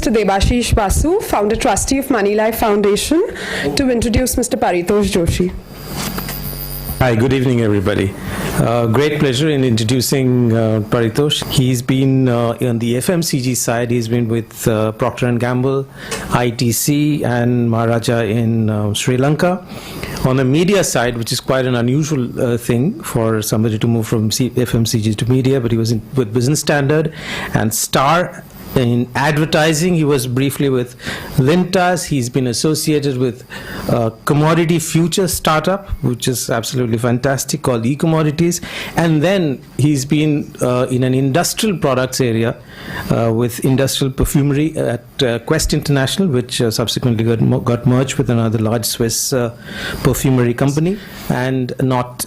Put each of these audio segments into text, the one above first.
Mr. Debashish Basu, founder trustee of Money Life Foundation, to introduce Mr. Paritosh Joshi. Hi, good evening, everybody. Great pleasure in introducing Paritosh. He's been on the FMCG side. He's been with Procter & Gamble, ITC, and Maharaja in Sri Lanka. On the media side, which is quite an unusual thing for somebody to move from FMCG to media, but he was with Business Standard and Star. In advertising, he was briefly with Lintas. He's been associated with a commodity future startup, which is absolutely fantastic, called E-Commodities. And then he's been in an industrial products area with industrial perfumery at Quest International, which subsequently got merged with another large Swiss perfumery company. And last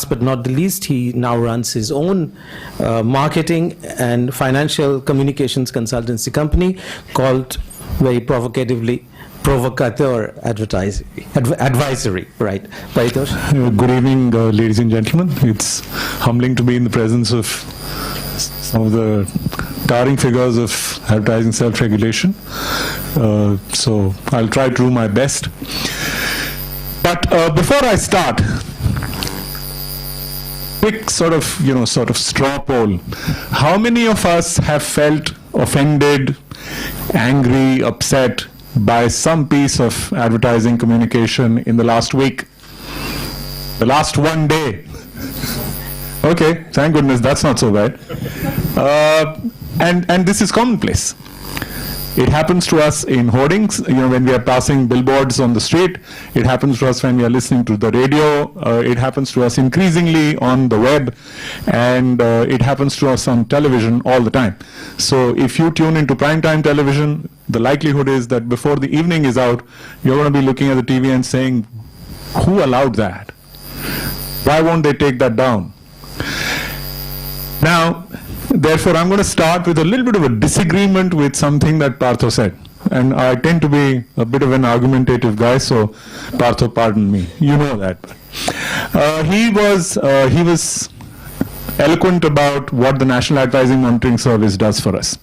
but not the least, he now runs his own marketing and financial communications consultancy company called, very provocatively, Provocateur Advisory, right? Paritosh? Good evening, ladies and gentlemen. It's humbling to be in the presence of some of the towering figures of advertising self-regulation. So I'll try to do my best. But before I start, quick sort of straw poll. How many of us have felt offended, angry, upset by some piece of advertising communication in the last week? The last one day? Okay, thank goodness, that's not so bad. And this is commonplace. It happens to us in hoardings, when we are passing billboards on the street. It happens to us when we are listening to the radio. It happens to us increasingly on the web. And it happens to us on television all the time. So if you tune into primetime television, the likelihood is that before the evening is out, you're going to be looking at the TV and saying, who allowed that? Why won't they take that down? Now, therefore, I'm going to start with a little bit of a disagreement with something that Partho said. And I tend to be a bit of an argumentative guy, so Partho, pardon me. You know that. He was eloquent about what the National Advertising Monitoring Service does for us,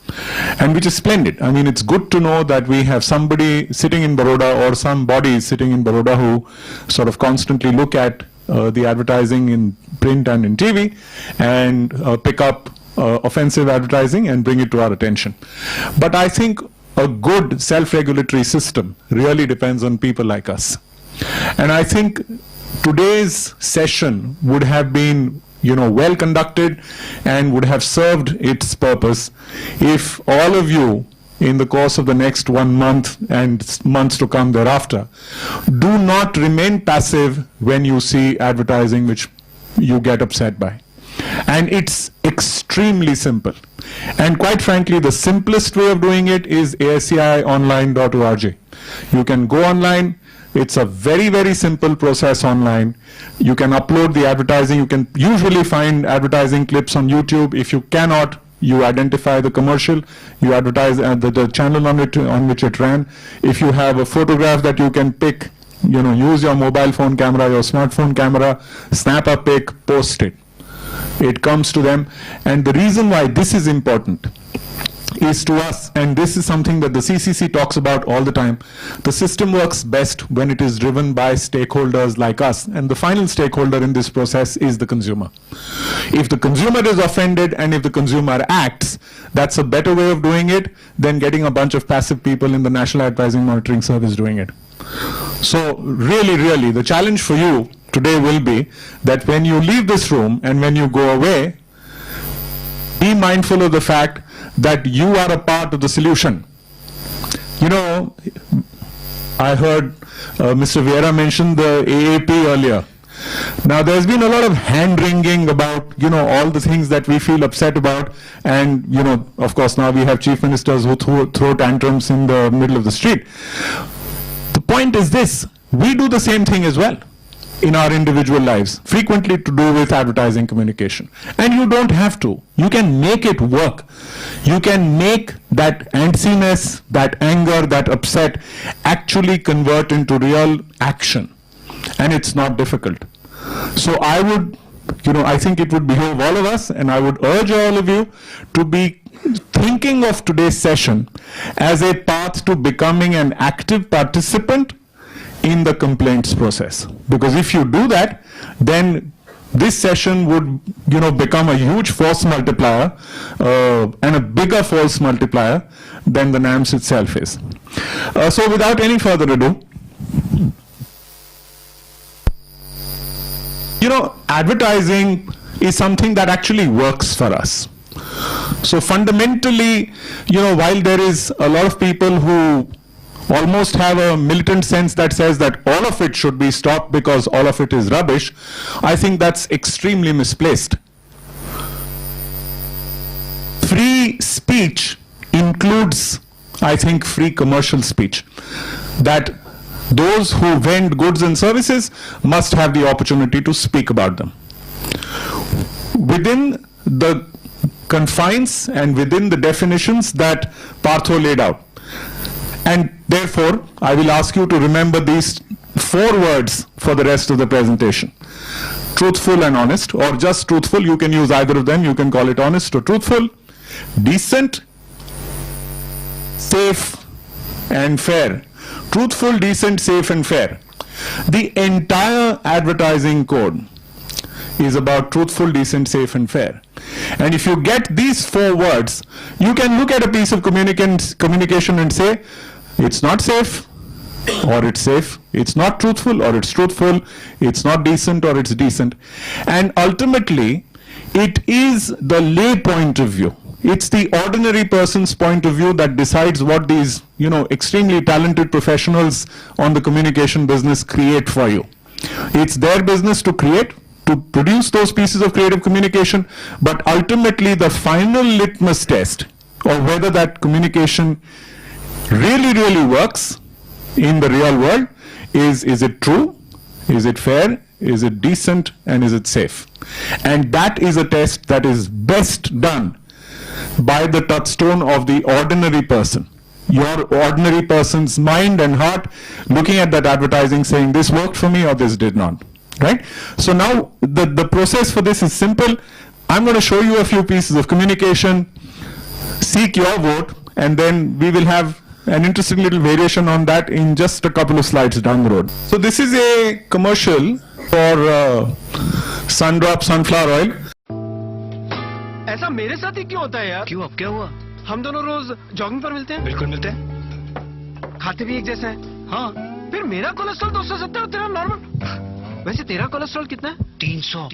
and which is splendid. I mean, it's good to know that we have somebody sitting in Baroda or some body sitting in Baroda who sort of constantly look at the advertising in print and in TV and pick up offensive advertising and bring it to our attention. But I think a good self-regulatory system really depends on people like us. And I think today's session would have been well conducted and would have served its purpose if all of you, in the course of the next 1 month and months to come thereafter, do not remain passive when you see advertising which you get upset by. And it's extremely simple. And quite frankly, the simplest way of doing it is ASCIonline.org. You can go online. It's a very, very simple process online. You can upload the advertising. You can usually find advertising clips on YouTube. If you cannot, you identify the commercial, you advertise the channel on which it ran. If you have a photograph that you can pick, use your mobile phone camera, your smartphone camera, snap a pic, post it. It comes to them. And the reason why this is important is to us, and this is something that the CCC talks about all the time, the system works best when it is driven by stakeholders like us. And the final stakeholder in this process is the consumer. If the consumer is offended and if the consumer acts, that's a better way of doing it than getting a bunch of passive people in the National Advertising Monitoring Service doing it. So really, really, the challenge for you today will be that when you leave this room and when you go away, be mindful of the fact that you are a part of the solution. I heard Mr. Vieira mention the AAP earlier. Now, there's been a lot of hand-wringing about, all the things that we feel upset about. And, of course, now we have chief ministers who throw tantrums in the middle of the street. The point is this: we do the same thing as well in our individual lives, frequently to do with advertising communication. And you don't have to. You can make it work. You can make that antsiness, that anger, that upset actually convert into real action. And it's not difficult. So I would, I think it would behove all of us, and I would urge all of you to be thinking of today's session as a path to becoming an active participant in the complaints process. Because if you do that, then this session would, become a huge force multiplier and a bigger force multiplier than the NAMS itself is. So without any further ado, advertising is something that actually works for us. So fundamentally, while there is a lot of people who almost have a militant sense that says that all of it should be stopped because all of it is rubbish, I think that's extremely misplaced. Free speech includes, I think, free commercial speech. That those who vend goods and services must have the opportunity to speak about them. Within the confines and within the definitions that Partho laid out. And therefore, I will ask you to remember these 4 words for the rest of the presentation. Truthful and honest, or just truthful. You can use either of them. You can call it honest or truthful. Decent, safe, and fair. Truthful, decent, safe, and fair. The entire advertising code is about truthful, decent, safe, and fair. And if you get these 4 words, you can look at a piece of communication and say, it's not safe, or it's safe. It's not truthful, or it's truthful. It's not decent, or it's decent. And ultimately, it is the lay point of view. It's the ordinary person's point of view that decides what these, extremely talented professionals on the communication business create for you. It's their business to create, to produce those pieces of creative communication, but ultimately the final litmus test of whether that communication really, really works in the real world is it true, is it fair, is it decent, and is it safe? And that is a test that is best done by the touchstone of the ordinary person. Your ordinary person's mind and heart looking at that advertising saying this worked for me or this did not. Right? So now the process for this is simple. I'm going to show you a few pieces of communication, seek your vote, and then we will have an interesting little variation on that in just a couple of slides down the road. So this is a commercial for Sundrop sunflower oil. ऐसा मेरे साथ ही क्यों होता है यार? क्यों, अब क्या हुआ? हम दोनों रोज जॉगिंग पर मिलते हैं, बिल्कुल मिलते हैं। खाते भी एक जैसा है। हाँ, फिर मेरा कोलेस्ट्रॉल 270 और तेरा नॉर्मल। वैसे तेरा कोलेस्ट्रॉल कितना है? 300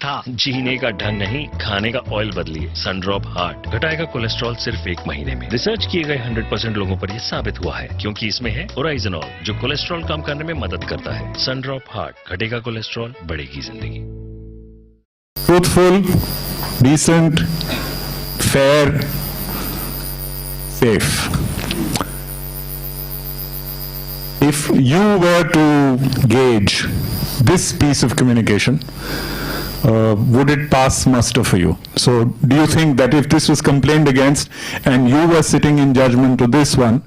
था। जीने का ढंग नहीं, खाने का ऑयल बदलिए। सनड्रॉप हार्ट घटाएगा कोलेस्ट्रॉल सिर्फ 1 महीने में। रिसर्च किए गए 100% लोगों पर यह साबित हुआ है, क्योंकि इसमें है ओराइजनॉल, जो कोलेस्ट्रॉल कम करने में मदद करता है। सनड्रॉप हार्ट घटेगा कोलेस्ट्रॉल, बढ़ेगी जिंदगी। Truthful, decent, fair, safe. If you were to gauge this piece of communication, would it pass muster for you? So do you think that if this was complained against and you were sitting in judgment to this one,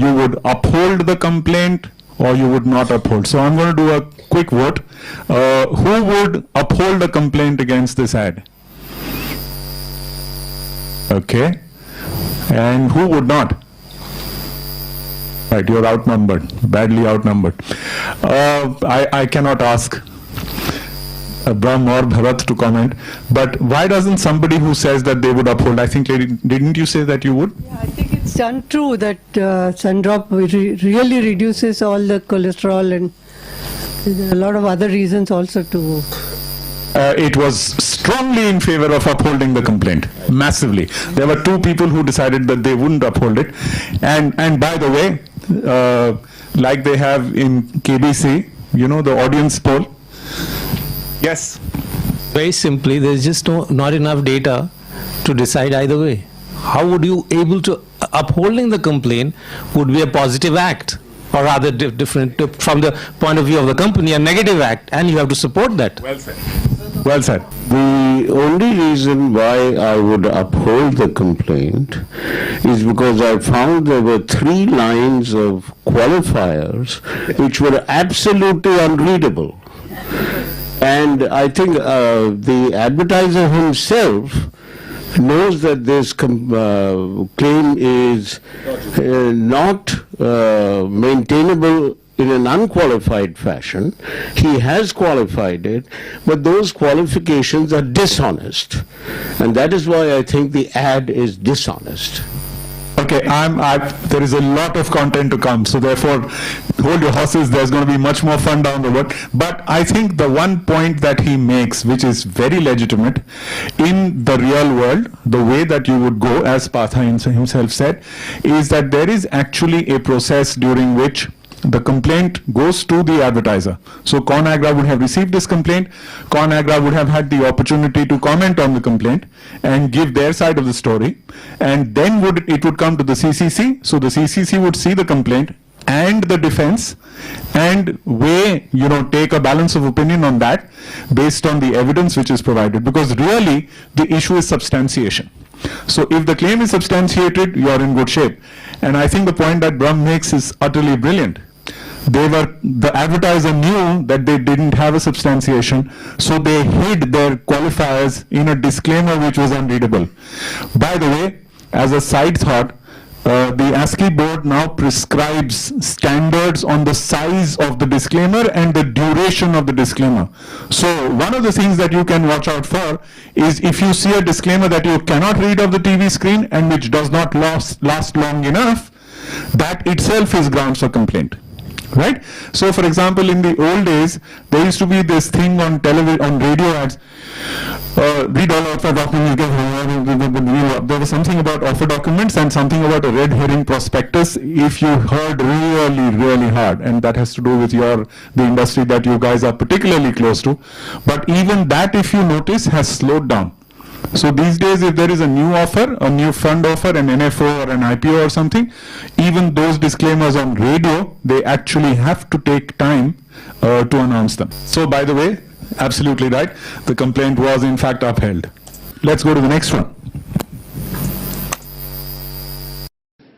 you would uphold the complaint or you would not uphold? So I'm going to do a quick vote. Who would uphold a complaint against this ad? Okay. And who would not? Right, you're outnumbered, badly outnumbered. I cannot ask Brahm or Bharat to comment, but why doesn't somebody who says that they would uphold, I think, didn't you say that you would? Yeah, I think it's untrue that Sundrop really reduces all the cholesterol, and there are a lot of other reasons also to... It was strongly in favor of upholding the complaint, massively. There were 2 people who decided that they wouldn't uphold it. And by the way, like they have in KBC, the audience poll. Yes. Very simply, there's just not enough data to decide either way. How would you able to upholding the complaint would be a positive act, or rather different from the point of view of the company, a negative act, and you have to support that. Well said. Well said. The only reason why I would uphold the complaint is because I found there were 3 lines of qualifiers which were absolutely unreadable. And I think the advertiser himself knows that this claim is not maintainable in an unqualified fashion. He has qualified it, but those qualifications are dishonest. And that is why I think the ad is dishonest. Okay, there is a lot of content to come, so therefore, hold your horses. There's going to be much more fun down the road. But I think the one point that he makes, which is very legitimate, in the real world, the way that you would go, as Partha himself said, is that there is actually a process during which the complaint goes to the advertiser. So ConAgra would have received this complaint. ConAgra would have had the opportunity to comment on the complaint and give their side of the story. And then it would come to the CCC. So the CCC would see the complaint and the defense and take a balance of opinion on that based on the evidence which is provided. Because really, the issue is substantiation. So if the claim is substantiated, you are in good shape. And I think the point that Brahm makes is utterly brilliant. The advertiser knew that they didn't have a substantiation, so they hid their qualifiers in a disclaimer which was unreadable. By the way, as a side thought, the ASCII board now prescribes standards on the size of the disclaimer and the duration of the disclaimer. So one of the things that you can watch out for is if you see a disclaimer that you cannot read off the TV screen and which does not last long enough, that itself is grounds for complaint. Right? So for example, in the old days, there used to be this thing on television, on radio ads, read all offer documents. There was something about offer documents and something about a red herring prospectus if you heard really, really hard. And that has to do with the industry that you guys are particularly close to. But even that, if you notice, has slowed down. So these days, if there is a new offer, a new fund offer, an NFO or an IPO or something, even those disclaimers on radio, they actually have to take time to announce them. So by the way, absolutely right, the complaint was in fact upheld. Let's go to the next one.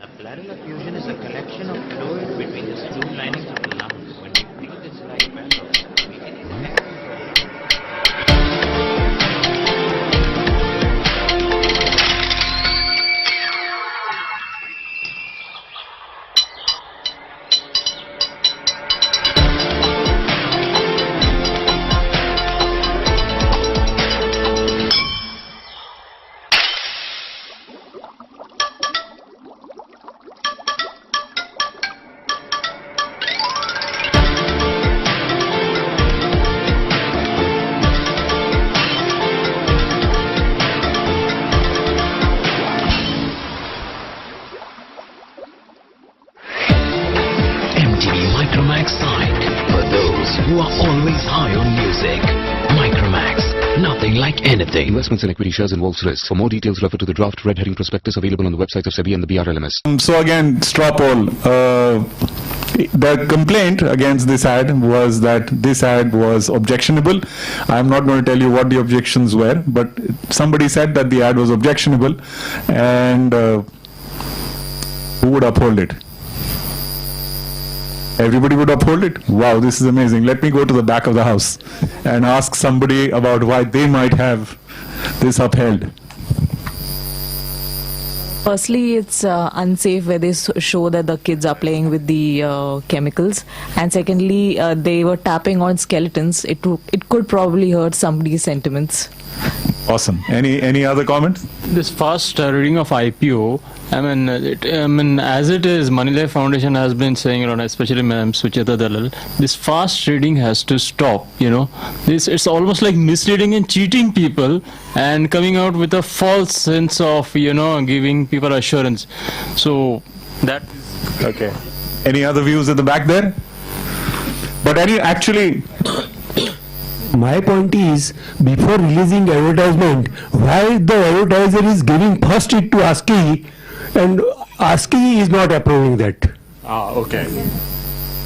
A pleural effusion is a collection of fluid between the smooth linings of the lungs. When we feel this like pressure, we can expect Micromax site for those who are always high on music. Micromax, nothing like anything. Investments in equity shares involves risk. For more details, refer to the draft red herring prospectus available on the websites of SEBI and the BRLMS. So again, straw poll. The complaint against this ad was that this ad was objectionable. I'm not going to tell you what the objections were, but somebody said that the ad was objectionable, and who would uphold it? Everybody would uphold it? Wow, this is amazing. Let me go to the back of the house and ask somebody about why they might have this upheld. Firstly, it's unsafe where they show that the kids are playing with the chemicals, and secondly, they were tapping on skeletons. It could probably hurt somebody's sentiments. Awesome. Any other comments? This fast reading of IPO, I mean, as it is, Moneylife Foundation has been saying, especially Madam Sucheta Dalal, this fast reading has to stop. It's almost like misleading and cheating people, and coming out with a false sense of giving people assurance. So that. Okay. Any other views at the back there? But actually. My point is, before releasing advertisement, why the advertiser is giving first it to ASCII, and ASCII is not approving that. Okay.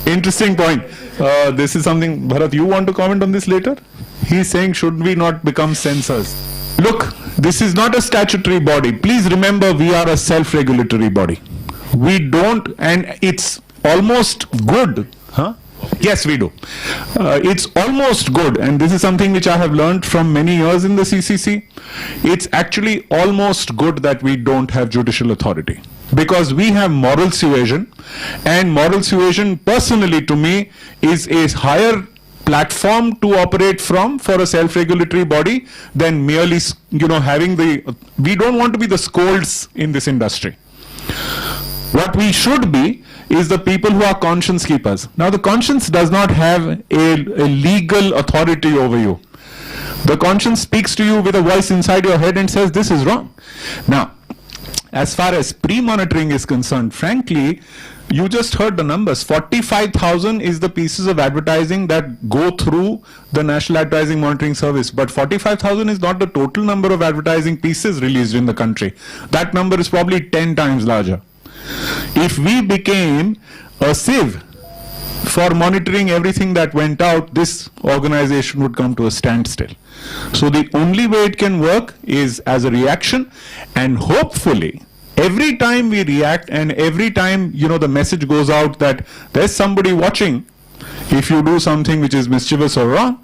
Interesting point. This is something, Bharat, you want to comment on this later? He's saying, should we not become censors? Look, this is not a statutory body. Please remember, we are a self-regulatory body. We don't, and it's almost good, Yes, we do. It's almost good, and this is something which I have learned from many years in the CCC. It's actually almost good that we don't have judicial authority, because we have moral suasion, and moral suasion, personally to me, is a higher platform to operate from for a self-regulatory body than merely, having we don't want to be the scolds in this industry. What we should be is the people who are conscience keepers. Now, the conscience does not have a legal authority over you. The conscience speaks to you with a voice inside your head and says, this is wrong. Now, as far as pre-monitoring is concerned, frankly, you just heard the numbers. 45,000 is the pieces of advertising that go through the National Advertising Monitoring Service. But 45,000 is not the total number of advertising pieces released in the country. That number is probably 10 times larger. If we became a sieve for monitoring everything that went out, this organization would come to a standstill. So the only way it can work is as a reaction, and hopefully every time we react and every time the message goes out that there's somebody watching, if you do something which is mischievous or wrong,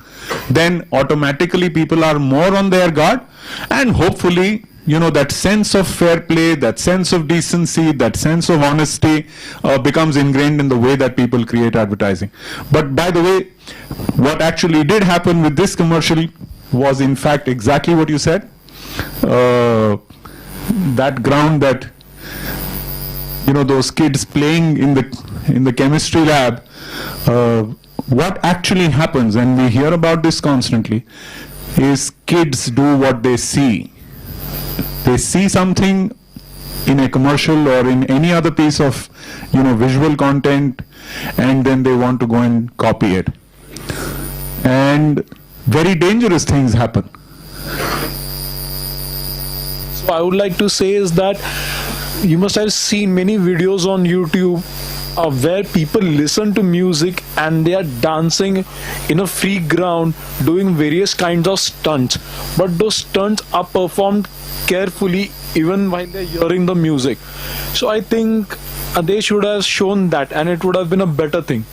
then automatically people are more on their guard, and hopefully that sense of fair play, that sense of decency, that sense of honesty becomes ingrained in the way that people create advertising. But by the way, what actually did happen with this commercial was in fact exactly what you said. That ground that those kids playing in the chemistry lab, what actually happens, and we hear about this constantly, is kids do what they see. They see something in a commercial or in any other piece of visual content, and then they want to go and copy it, and very dangerous things happen. So I would like to say is that you must have seen many videos on YouTube where people listen to music and they are dancing in a free ground doing various kinds of stunts, but those stunts are performed carefully even while they're hearing the music. So I think they should have shown that, and it would have been a better thing.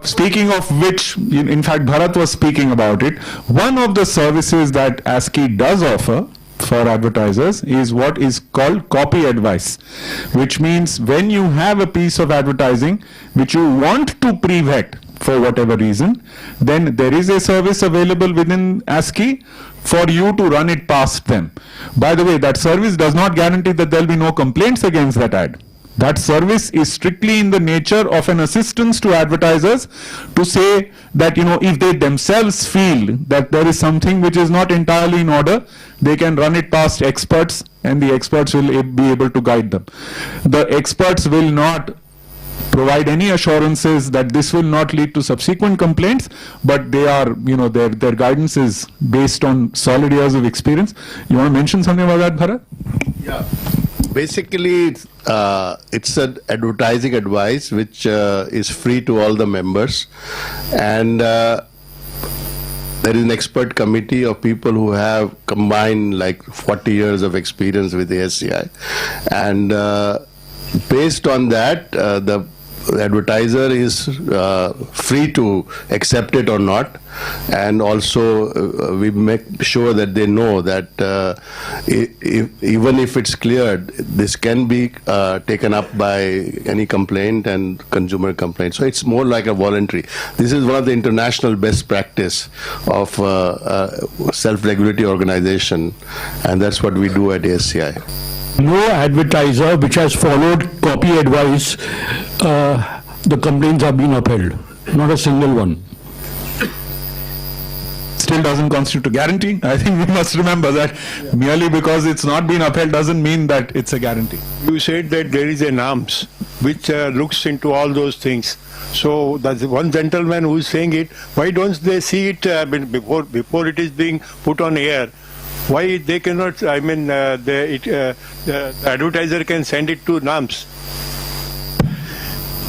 Speaking of which, in fact Bharat was speaking about it, one of the services that ASCII does offer for advertisers is what is called copy advice, which means when you have a piece of advertising which you want to pre-vet for whatever reason, then there is a service available within ASCII for you to run it past them. By the way, that service does not guarantee that there will be no complaints against that ad. That service is strictly in the nature of an assistance to advertisers to say that, if they themselves feel that there is something which is not entirely in order, they can run it past experts, and the experts will be able to guide them. The experts will not provide any assurances that this will not lead to subsequent complaints, but they are, their guidance is based on solid years of experience. You want to mention something about that, Bharat? Yeah. Basically, it's an advertising advice which is free to all the members, and there is an expert committee of people who have combined like 40 years of experience with ASCI, and based on that, the advertiser is free to accept it or not, and also we make sure that they know that even if it's cleared, this can be taken up by any complaint and consumer complaint. So it's more like a voluntary. This is one of the international best practice of self-regulatory organization, and that's what we do at ASCI. No advertiser which has followed copy advice, the complaints have been upheld. Not a single one. Still doesn't constitute a guarantee. I think we must remember that merely because it's not been upheld doesn't mean that it's a guarantee. You said that there is a NAMS which looks into all those things. So that's one gentleman who is saying it. Why don't they see it before it is being put on air? Why they cannot? I mean, the advertiser can send it to NAMS.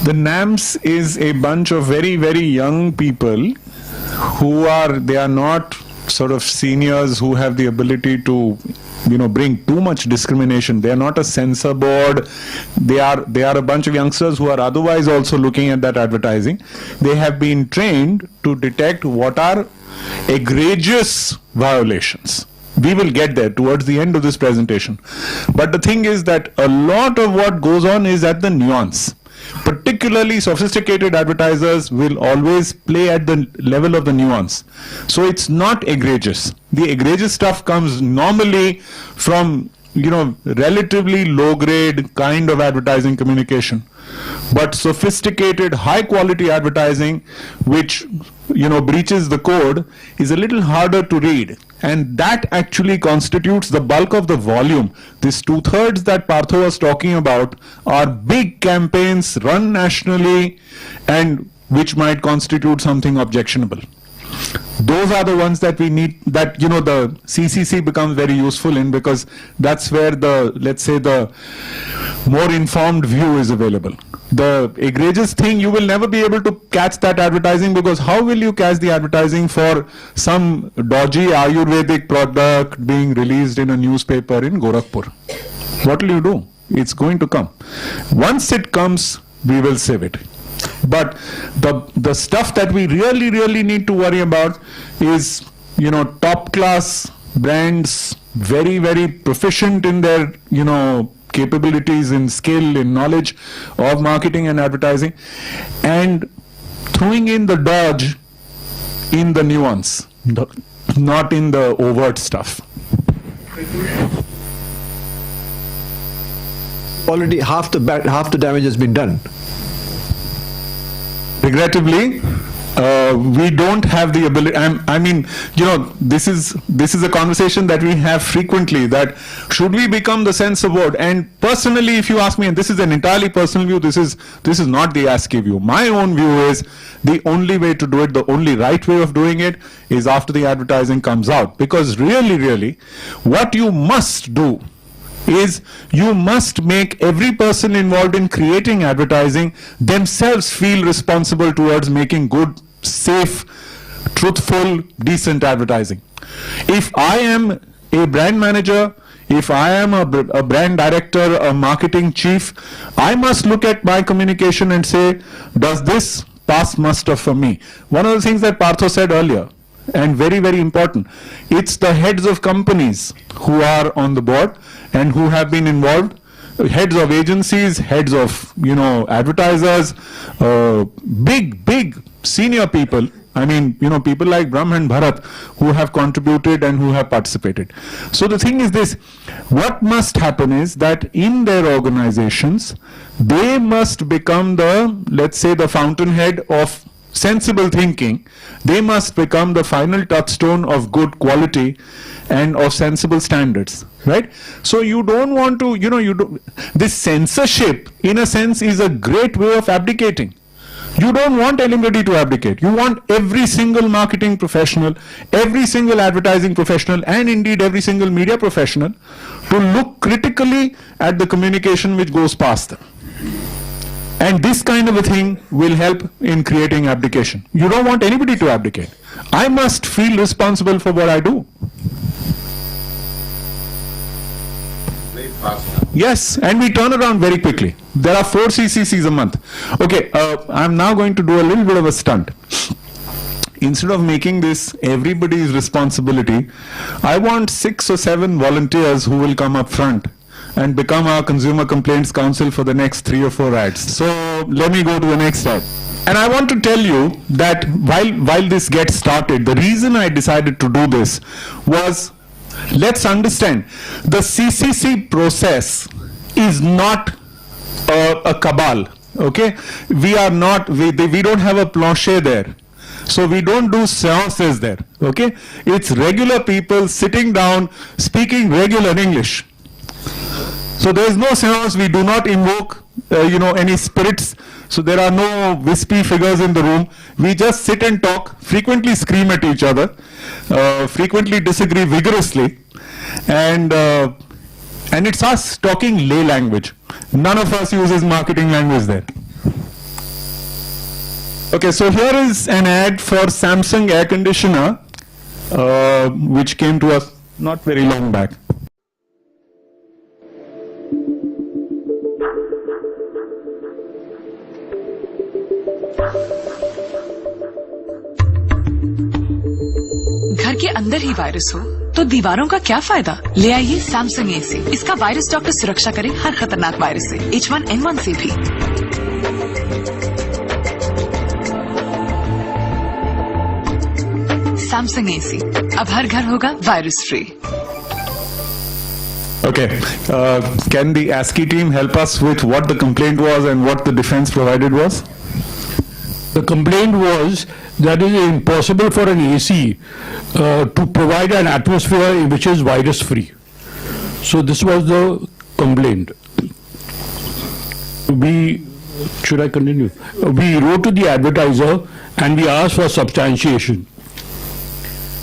The NAMS is a bunch of very, very young people who are not sort of seniors who have the ability to, bring too much discrimination. They are not a censor board. They are a bunch of youngsters who are otherwise also looking at that advertising. They have been trained to detect what are egregious violations. We will get there towards the end of this presentation. But the thing is that a lot of what goes on is at the nuance. Particularly sophisticated advertisers will always play at the level of the nuance. So it's not egregious. The egregious stuff comes normally from, relatively low grade kind of advertising communication. But sophisticated, high quality advertising, which, breaches the code, is a little harder to read. And that actually constitutes the bulk of the volume. This 2/3 that Partho was talking about are big campaigns run nationally and which might constitute something objectionable. Those are the ones that we need, that, the CCC becomes very useful in, because that's where the more informed view is available. The egregious thing, you will never be able to catch that advertising, because how will you catch the advertising for some dodgy Ayurvedic product being released in a newspaper in Gorakhpur? What will you do? It's going to come. Once it comes, we will save it. But the stuff that we really need to worry about is, top class brands, very, very proficient in their, capabilities, in skill, in knowledge of marketing and advertising, and throwing in the dodge in the nuance, not in the overt stuff. Already half the damage has been done. Regrettably, we don't have the ability. This is a conversation that we have frequently, that should we become the censor board? And personally, if you ask me, and this is an entirely personal view, this is not the ASCII view. My own view is the only way to do it, the only right way of doing it, is after the advertising comes out. Because really, what you must do is you must make every person involved in creating advertising themselves feel responsible towards making good, safe, truthful, decent advertising. If I am a brand manager, if I am a brand director, a marketing chief, I must look at my communication and say, does this pass muster for me? One of the things that Partho said earlier, and very, very important, it's the heads of companies who are on the board and who have been involved, heads of agencies, heads of, advertisers, big senior people. People like Brahm and Bharat, who have contributed and who have participated. So the thing is this, what must happen is that in their organizations, they must become the fountainhead of sensible thinking. They must become the final touchstone of good quality and of sensible standards, right? So you don't want to, this censorship, in a sense, is a great way of abdicating. You don't want anybody to abdicate. You want every single marketing professional, every single advertising professional, and indeed every single media professional to look critically at the communication which goes past them. And this kind of a thing will help in creating abdication. You don't want anybody to abdicate. I must feel responsible for what I do. Yes, and we turn around very quickly. There are 4 CCCs a month. Okay, I'm now going to do a little bit of a stunt. Instead of making this everybody's responsibility, I want 6 or 7 volunteers who will come up front and become our Consumer Complaints Council for the next 3 or 4 ads. So let me go to the next slide. And I want to tell you that while this gets started, the reason I decided to do this was, let's understand, the CCC process is not a cabal, okay? We don't have a plancher there. So we don't do seances there, okay? It's regular people sitting down, speaking regular English. So there is no seance, we do not invoke, any spirits. So there are no wispy figures in the room. We just sit and talk, frequently scream at each other, frequently disagree vigorously, and it's us talking lay language. None of us uses marketing language there. Okay, so here is an ad for Samsung air conditioner which came to us not very long back. घर के अंदर ही virus हो तो दीवारों का क्या फायदा? ले आइए सैमसंग एसी। इसका वायरस डॉक्टर सुरक्षा करे हर खतरनाक वायरस से, H1N1 से भी। सैमसंग एसी, अब हर घर होगा virus free. Okay, can the ASCII team help us with what the complaint was and what the defense provided was? The complaint was that it is impossible for an AC to provide an atmosphere which is virus free. So this was the complaint. Should I continue? We wrote to the advertiser and we asked for substantiation.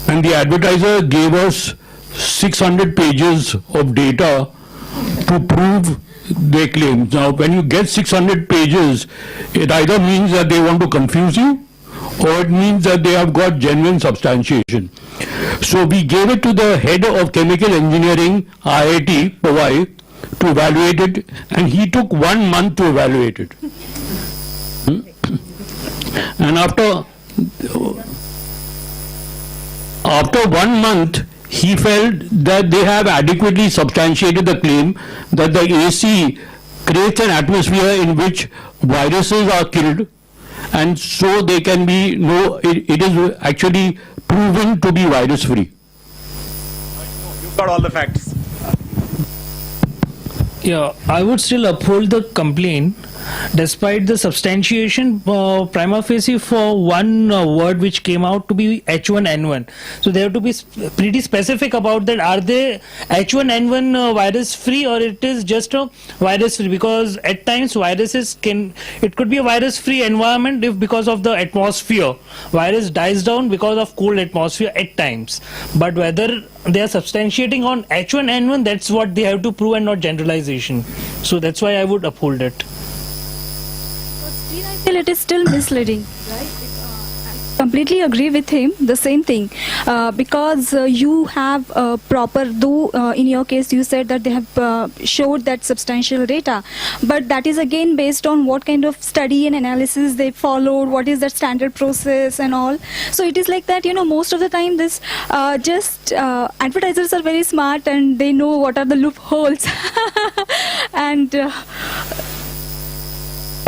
And the advertiser gave us 600 pages of data to prove their claims. Now, when you get 600 pages, it either means that they want to confuse you, or it means that they have got genuine substantiation. So we gave it to the head of chemical engineering, IIT, Powai, to evaluate it, and he took 1 month to evaluate it. And after 1 month, he felt that they have adequately substantiated the claim that the AC creates an atmosphere in which viruses are killed, and so they can be it is actually proven to be virus free. You've got all the facts. Yeah, I would still uphold the complaint despite the substantiation prima facie for one word which came out to be H1N1. So they have to be pretty specific about that. Are they H1N1 virus free, or it is just a virus free? Because at times viruses it could be a virus free environment if because of the atmosphere. Virus dies down because of cold atmosphere at times. But whether they are substantiating on H1N1, that's what they have to prove and not generalization. So that's why I would uphold it. I feel it is still misleading, right? I completely agree with him, the same thing, because you have proper, though in your case you said that they have showed that substantial data, but that is again based on what kind of study and analysis they followed, what is the standard process and all. So it is like that, most of the time this advertisers are very smart and they know what are the loopholes and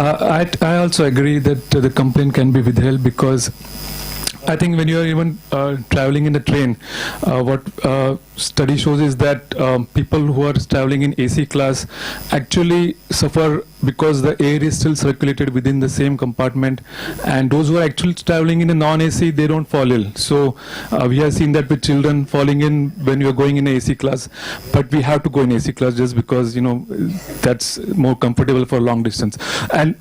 I also agree that the complaint can be withheld, because I think when you are even traveling in the train, what study shows is that people who are traveling in AC class actually suffer because the air is still circulated within the same compartment, and those who are actually traveling in a non-AC, they don't fall ill. So we have seen that with children falling in when you are going in a AC class, but we have to go in AC class just because that's more comfortable for long distance. And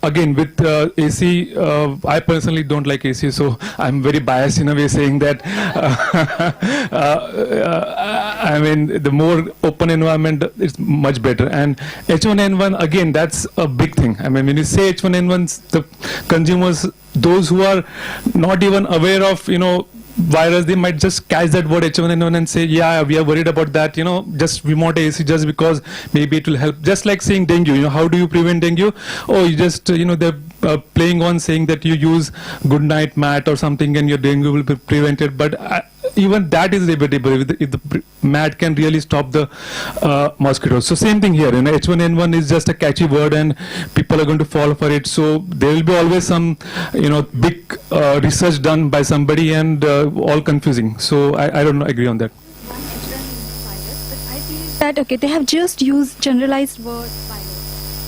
again, with AC, I personally don't like AC, so I'm very biased in a way saying that I mean, the more open environment is much better. And H1N1, again, that's a big thing. I mean, when you say H1N1, the consumers, those who are not even aware of, virus, they might just catch that word H1N1 and say, yeah, we are worried about that, just we want AC just because maybe it will help. Just like saying dengue, how do you prevent dengue? Oh, you just, they're playing on saying that you use good night mat or something and your dengue will be prevented. But even that is debatable if the mat can really stop the mosquitoes. So same thing here, H1N1 is just a catchy word and people are going to fall for it. So there will be always some, big research done by somebody and all confusing. So I don't agree on that. That okay, they have just used generalized word virus.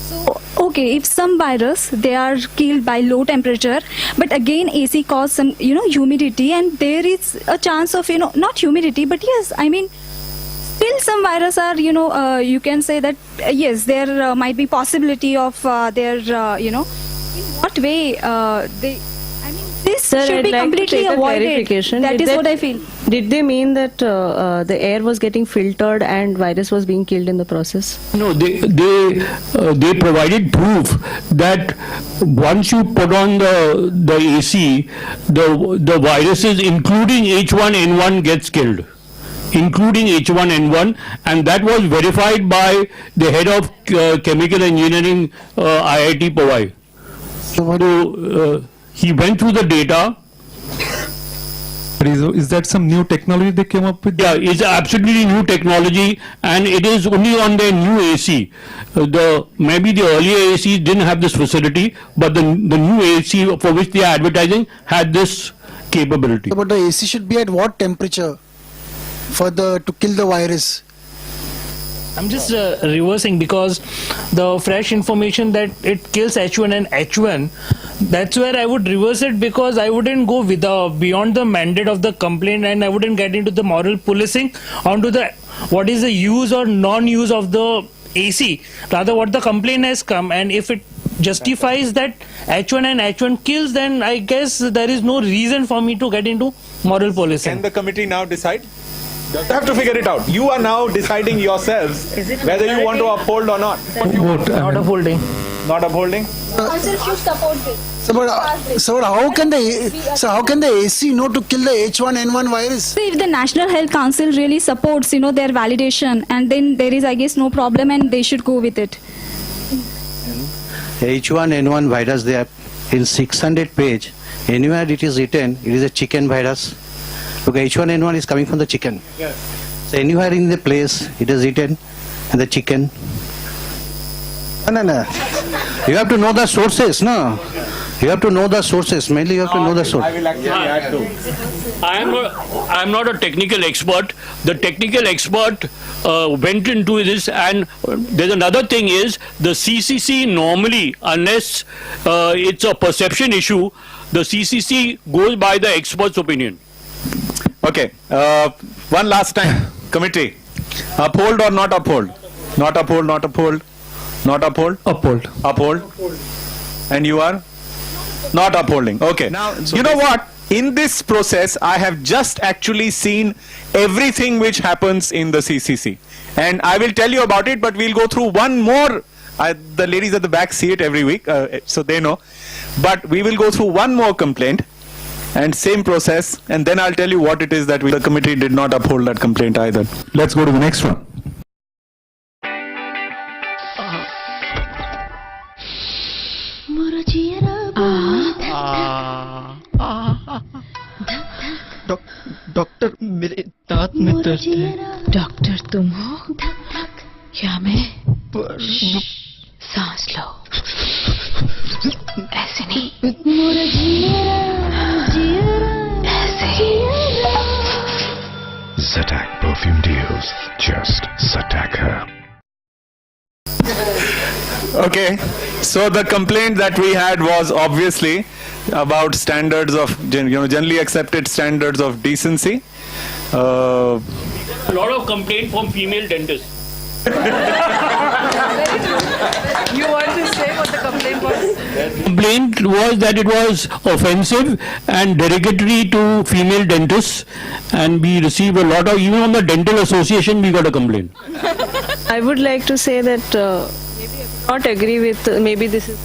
So okay, if some virus they are killed by low temperature, but again AC cause some humidity, and there is a chance of not humidity, but yes, I mean still some virus are you can say that yes, there might be possibility of their in what way this Sir, should I'd be like to completely take a avoided. clarification. That Did is what I feel. Did they mean that the air was getting filtered and virus was being killed in the process? No, they provided proof that once you put on the AC, the viruses, including H1N1, gets killed, including H1N1, and that was verified by the head of chemical engineering, IIT Powai. So he went through the data. Is that some new technology they came up with? Yeah, it's absolutely new technology, and it is only on their new AC. Maybe the earlier AC didn't have this facility, but the new AC for which they are advertising had this capability. But the AC should be at what temperature to kill the virus? I'm just reversing, because the fresh information that it kills H1 and H1, that's where I would reverse it, because I wouldn't go with beyond the mandate of the complaint, and I wouldn't get into the moral policing onto what is the use or non-use of the AC. Rather, what the complaint has come, and if it justifies that H1 and H1 kills, then I guess there is no reason for me to get into moral policing. Can the committee now decide? You have to figure it out. You are now deciding yourselves whether you want to uphold or not. Not upholding. Not upholding? Council should support this. So how can the AC know to kill the H1N1 virus? So if the National Health Council really supports, their validation, and then there is, I guess, no problem, and they should go with it. H1N1 virus, they are in 600 page. Anywhere it is written, it is a chicken virus. Look, H1N1 is coming from the chicken. Yes. So anywhere in the place it is written, and the chicken. No. You have to know the sources, no? You have to know the sources. Mainly you have to know the source. I will actually add to. I am not a technical expert. The technical expert went into this, and there's another thing is the CCC normally, unless it's a perception issue, the CCC goes by the expert's opinion. Okay. One last time. Committee. Uphold or not uphold? Not uphold, not uphold. Not uphold? Uphold. Uphold. And you are? Not upholding. Okay. Now, you know what? In this process, I have just actually seen everything which happens in the CCC. And I will tell you about it, but we'll go through one more. The ladies at the back see it every week, so they know. But we will go through one more complaint and same process, and then I'll tell you what it is that the committee did not uphold that complaint either. Let's go to the next one. Doctor मेरे दांत में दर्द है। Doctor तुम हो या मैं? सांस लो, ऐसे नहीं, ऐसे। Zatak perfume deals. Just Zatak her. Okay, so the complaint that we had was obviously about standards of, generally accepted standards of decency. A lot of complaint from female dentists. You want to say what the complaint was? Complaint was that it was offensive and derogatory to female dentists, and we received a lot of, even on the dental association we got a complaint. I would like to say that maybe I would not agree with, maybe this is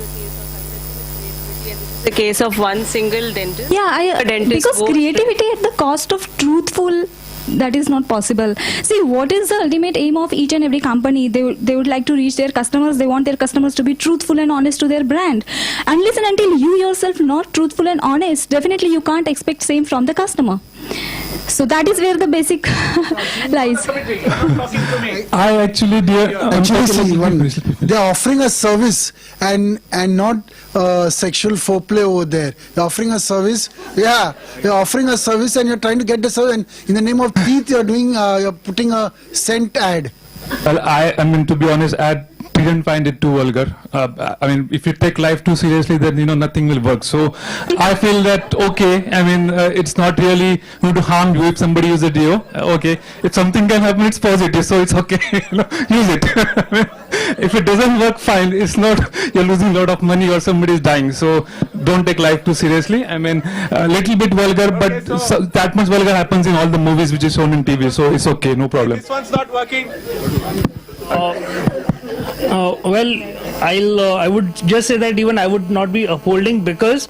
the case of one single dentist. Yeah, because creativity at the cost of truthful, that is not possible. See, what is the ultimate aim of each and every company? They would like to reach their customers. They want their customers to be truthful and honest to their brand. Unless and until you yourself not truthful and honest, definitely you can't expect same from the customer. So that is where the basic lies. I actually, they're offering a service and not sexual foreplay over there. They're offering a service. Yeah, they're offering a service, and you're trying to get the service. And in the name of teeth, you're putting a scent ad. Well, I mean, to be honest, I didn't find it too vulgar. I mean, if you take life too seriously, then nothing will work. So I feel that okay. I mean, it's not really going to harm you if somebody uses a deo. Okay, if something can happen, it's positive, so it's okay. Use it. if it doesn't work, fine. It's not you're losing a lot of money or somebody is dying. So don't take life too seriously. I mean, a little bit vulgar, but that much vulgar happens in all the movies which is shown in TV. So it's okay, no problem. This one's not working. Well, I would just say that even I would not be upholding, because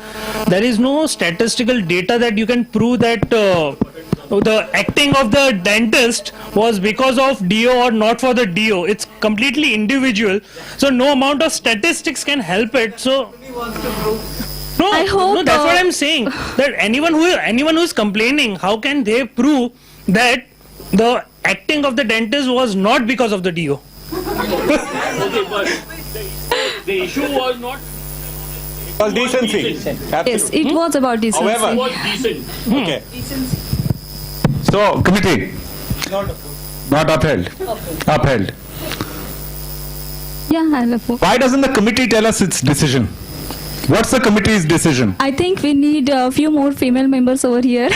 there is no statistical data that you can prove that the acting of the dentist was because of DO or not for the DO. It's completely individual. So no amount of statistics can help it. So no, I hope, no, that's what I'm saying. That anyone who is complaining, how can they prove that the acting of the dentist was not because of the DO? The issue was not. It was decency. Yes, it was about decency. However, It was decent. okay. So, committee, not upheld. Upheld. Yeah, I'll uphold. Why doesn't the committee tell us its decision? What's the committee's decision? I think we need a few more female members over here.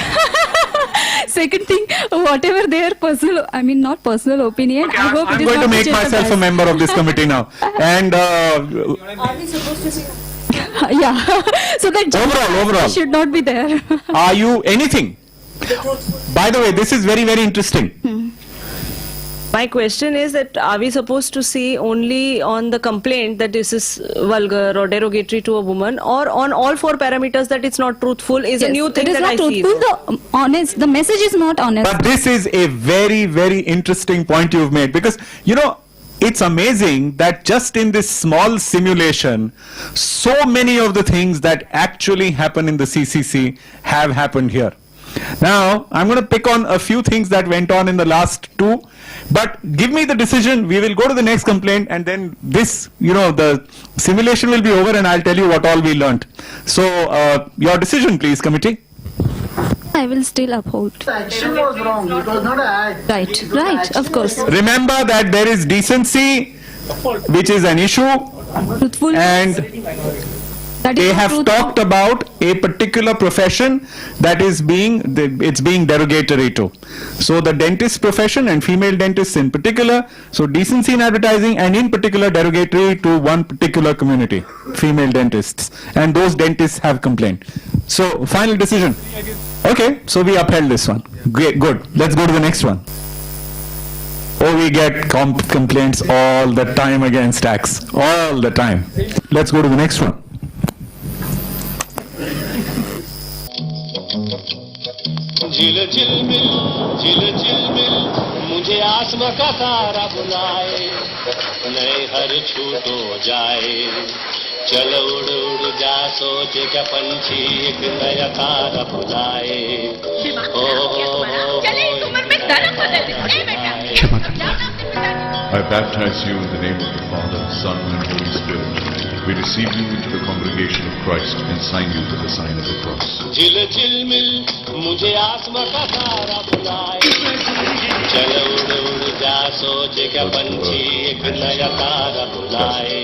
Second thing, whatever their personal, I mean not personal opinion, I hope I'm it is going to not make myself a jeopardized. member of this committee now. And Yeah, so that Overall. should not be there. Are you anything? By the way, this is very, very interesting. My question is that are we supposed to see only on the complaint that this is vulgar or derogatory to a woman, or on all four parameters that it's not truthful is a Yes, new thing it is that not I see? truthful. The message is not honest. But this is a very, very interesting point you've made, because, you know, it's amazing that just in this small simulation, so many of the things that actually happen in the CCC have happened here. Now, I'm going to pick on a few things that went on in the last two, but give me the decision. We will go to the next complaint, and then this, you know, the simulation will be over, and I'll tell you what all we learnt. So, your decision, please, committee. I will still uphold. The action was wrong. It was not an ad. Right, of course. Remember that there is decency, which is an issue, Truthful. and That is they not have truthful. talked about a particular profession that is being derogatory to. So the dentist profession and female dentists in particular, so decency in advertising and in particular derogatory to one particular community, female dentists, and those dentists have complained. So final decision. Okay, so we upheld this one. Great, good. Let's go to the next one. Oh, we get complaints all the time against tax. All the time. Let's go to the next one. झिल झिल मिल मुझे आसमां का तारा बुलाए नए हर छूटो जाए चल उड़ उड़ जा सोच क्या पंछी एक नया तारा बुलाए I baptize you in the name of the Father, Son, and Holy Spirit. We receive you into the congregation of Christ and sign you with the sign of the cross. झिल झिल मिल मुझे आसमां का तारा बुलाए चल उड़ उड़ जा सोच क्या पंछी एक नया तारा बुलाए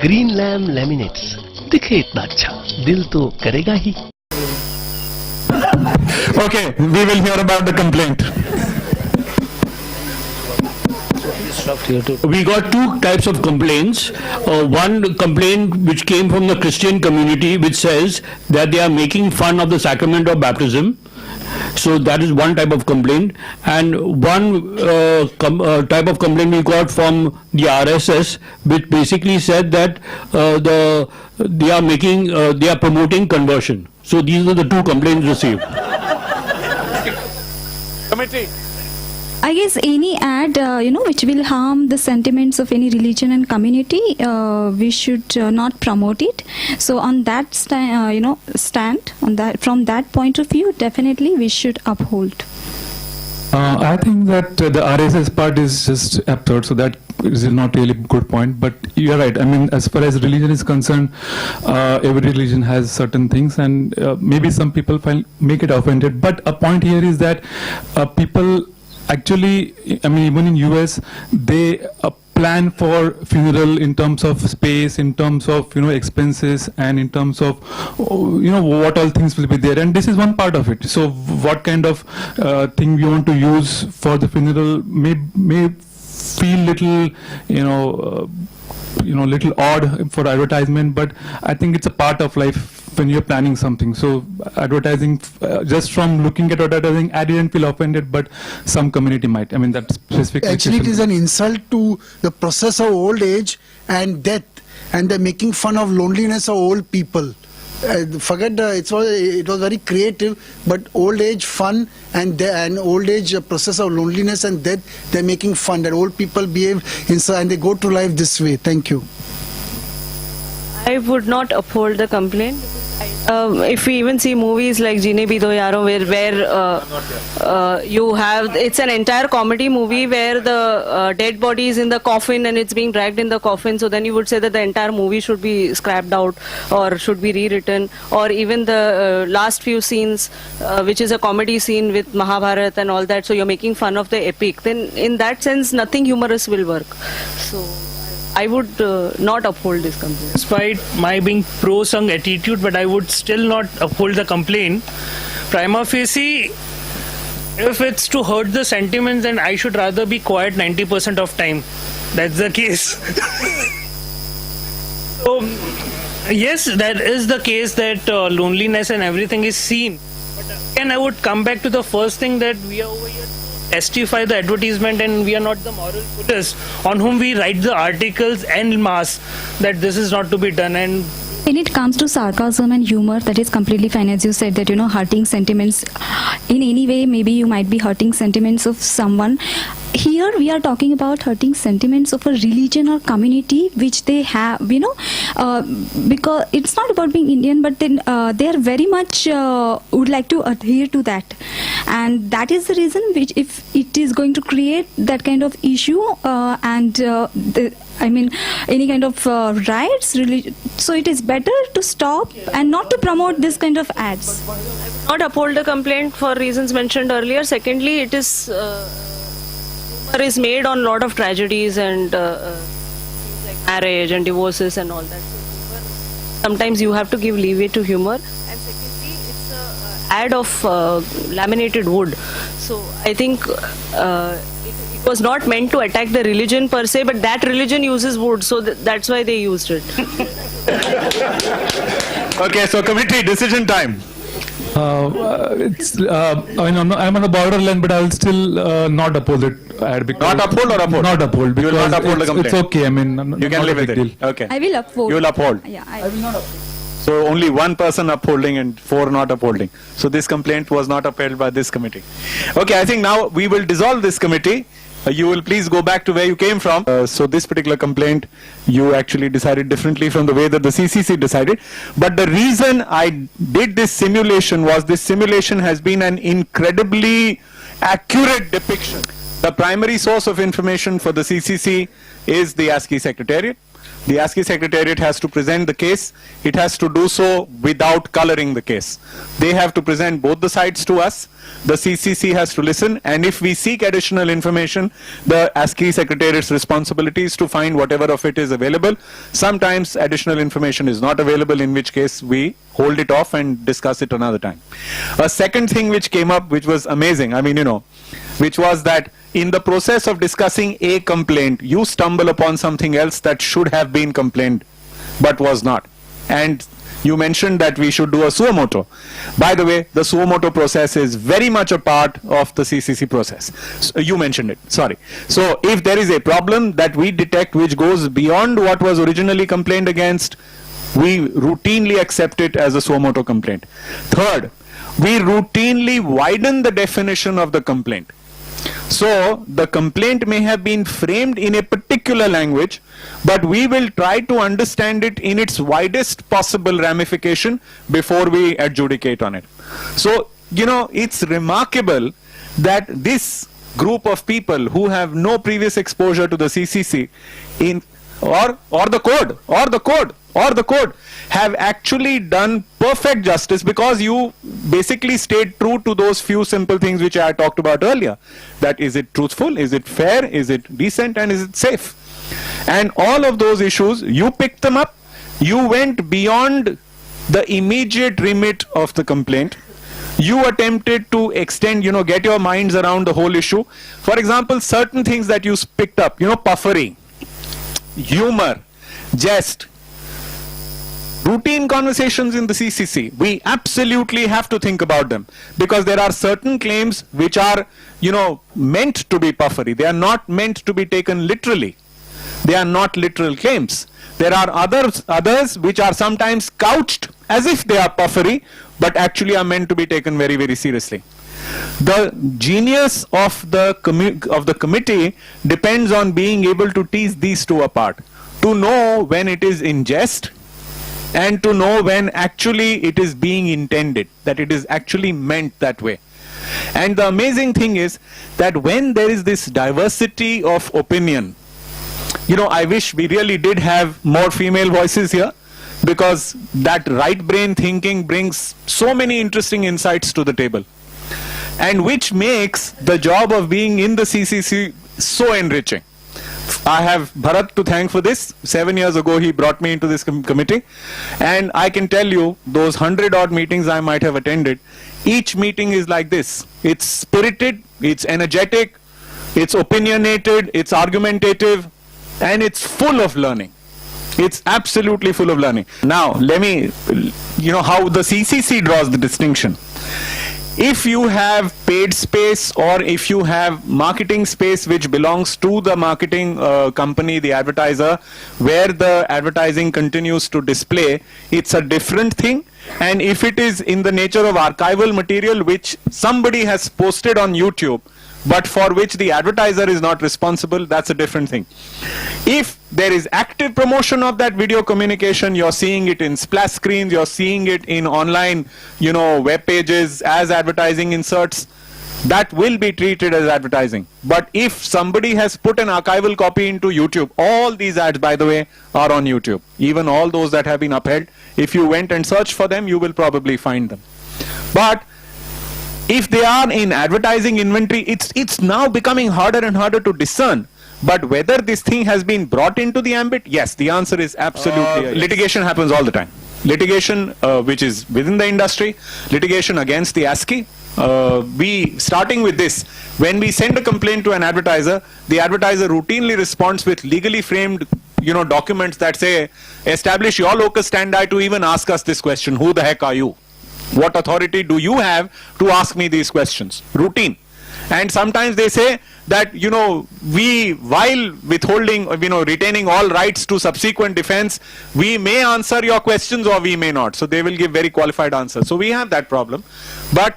ग्रीन लैम लैमिनेट्स दिखे इतना अच्छा दिल तो करेगा ही. Okay, we will hear about the complaint. We got two types of complaints. One complaint which came from the Christian community, which says that they are making fun of the sacrament of baptism. So that is one type of complaint. And one type of complaint we got from the RSS, which basically said that they are promoting conversion. So these are the two complaints received. Committee. I guess any ad, which will harm the sentiments of any religion and community, we should not promote it. So on that stand on that, from that point of view, definitely we should uphold. I think that the RSS part is just absurd, so that is not really a good point. But you're right. I mean, as far as religion is concerned, every religion has certain things, and maybe some people make it offended. But a point here is that people actually, I mean, even in US, they plan for funeral in terms of space, in terms of expenses, and in terms of what all things will be there. And this is one part of it. So what kind of thing we want to use for the funeral may feel little, little odd for advertisement, but I think it's a part of life when you're planning something. So advertising, just from looking at advertising, I didn't feel offended, but some community might. I mean, that specific. Actually, it is an insult to the process of old age and death, and they're making fun of loneliness of old people. Forget it was very creative, but old age fun and old age process of loneliness and death, they're making fun that old people behave inside and they go to life this way. Thank you. I would not uphold the complaint. If we even see movies like Jeene Bhi Do Yaro, where you have, it's an entire comedy movie where the dead body is in the coffin and it's being dragged in the coffin, so then you would say that the entire movie should be scrapped out or should be rewritten. Or even the last few scenes, which is a comedy scene with Mahabharata and all that, so you're making fun of the epic, then in that sense nothing humorous will work. So I would not uphold this complaint. Despite my being pro-sung attitude, but I would still not uphold the complaint. Prima facie, if it's to hurt the sentiments, then I should rather be quiet 90% of time. That's the case. So, yes, that is the case that loneliness and everything is seen. But again, I would come back to the first thing that we are over here to testify the advertisement, and we are not the moral police on whom we write the articles en masse that this is not to be done. And when it comes to sarcasm and humor, that is completely fine. As you said that, hurting sentiments in any way, maybe you might be hurting sentiments of someone. Here we are talking about hurting sentiments of a religion or community which they have, because it's not about being Indian, but then they are very much would like to adhere to that, and that is the reason which, if it is going to create that kind of issue any kind of riots, so it is better to stop and not to promote this kind of ads. Not uphold the complaint for reasons mentioned earlier. Secondly, it is made on a lot of tragedies and like marriage and divorces and all that. So sometimes you have to give leeway to humor. And secondly, it's an ad of laminated wood. So I think it was not meant to attack the religion per se, but that religion uses wood, so that's why they used it. Okay, so committee decision time. I'm on the borderline, but I'll still not uphold it. Not uphold or uphold? Not uphold. You will not uphold the complaint. It's okay. I mean, you can live with it. Okay. I will uphold. You will uphold. Yeah, I will not uphold. So only one person upholding and 4 not upholding. So this complaint was not upheld by this committee. Okay, I think now we will dissolve this committee. You will please go back to where you came from. So this particular complaint, you actually decided differently from the way that the CCC decided. But the reason I did this simulation was this simulation has been an incredibly accurate depiction. The primary source of information for the CCC is the ASCII Secretariat. The ASCII Secretariat has to present the case. It has to do so without coloring the case. They have to present both the sides to us. The CCC has to listen, and if we seek additional information, the ASCII Secretariat's responsibility is to find whatever of it is available. Sometimes additional information is not available, in which case we hold it off and discuss it another time. A second thing which came up, which was amazing, which was that in the process of discussing a complaint, you stumble upon something else that should have been complained, but was not. And you mentioned that we should do a suo moto. By the way, the suo moto process is very much a part of the CCC process. So you mentioned it, sorry. So if there is a problem that we detect which goes beyond what was originally complained against, we routinely accept it as a suo moto complaint. Third, we routinely widen the definition of the complaint. So the complaint may have been framed in a particular language, but we will try to understand it in its widest possible ramification before we adjudicate on it. So, it's remarkable that this group of people who have no previous exposure to the CCC or the code have actually done perfect justice, because you basically stayed true to those few simple things which I talked about earlier. That is it truthful, is it fair, is it decent, and is it safe? And all of those issues, you picked them up. You went beyond the immediate remit of the complaint. You attempted to extend, get your minds around the whole issue. For example, certain things that you picked up, puffery, humor, jest, routine conversations in the CCC. We absolutely have to think about them, because there are certain claims which are, meant to be puffery. They are not meant to be taken literally. They are not literal claims. There are others which are sometimes couched as if they are puffery, but actually are meant to be taken very, very seriously. The genius of the committee depends on being able to tease these two apart, to know when it is in jest and to know when actually it is being intended, that it is actually meant that way. And the amazing thing is that when there is this diversity of opinion, I wish we really did have more female voices here, because that right brain thinking brings so many interesting insights to the table, and which makes the job of being in the CCC so enriching. I have Bharat to thank for this. 7 years ago he brought me into this committee, and I can tell you, those 100-odd meetings I might have attended, each meeting is like this. It's spirited, it's energetic, it's opinionated, it's argumentative, and it's full of learning. It's absolutely full of learning. Now, let me, how the CCC draws the distinction. If you have paid space, or if you have marketing space which belongs to the marketing company, the advertiser, where the advertising continues to display, it's a different thing. And if it is in the nature of archival material which somebody has posted on YouTube, but for which the advertiser is not responsible, that's a different thing. If there is active promotion of that video communication, you're seeing it in splash screens, you're seeing it in online, web pages as advertising inserts, that will be treated as advertising. But if somebody has put an archival copy into YouTube, all these ads, by the way, are on YouTube. Even all those that have been upheld, if you went and searched for them, you will probably find them. But if they are in advertising inventory, it's now becoming harder and harder to discern. But whether this thing has been brought into the ambit, yes, the answer is absolutely yes. Litigation happens all the time. Litigation which is within the industry, litigation against the ASCII. Starting with this, when we send a complaint to an advertiser, the advertiser routinely responds with legally framed documents that say, establish your locus standi to even ask us this question, who the heck are you? What authority do you have to ask me these questions? Routine. And sometimes they say that, we, while withholding, retaining all rights to subsequent defense, we may answer your questions or we may not. So they will give very qualified answers. So we have that problem. But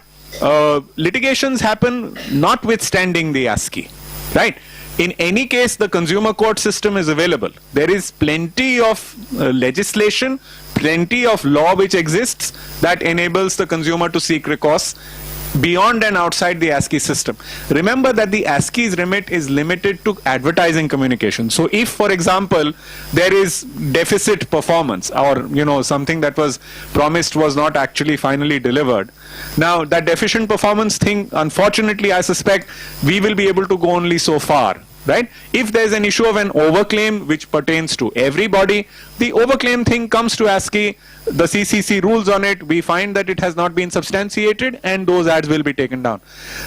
litigations happen notwithstanding the ASCII, right? In any case, the consumer court system is available. There is plenty of legislation, plenty of law which exists that enables the consumer to seek recourse beyond and outside the ASCII system. Remember that the ASCII's remit is limited to advertising communication. So if, for example, there is deficit performance, or something that was promised was not actually finally delivered, now that deficient performance thing, unfortunately, I suspect we will be able to go only so far. Right? If there's an issue of an overclaim which pertains to everybody, the overclaim thing comes to ASCII, the CCC rules on it, we find that it has not been substantiated, and those ads will be taken down.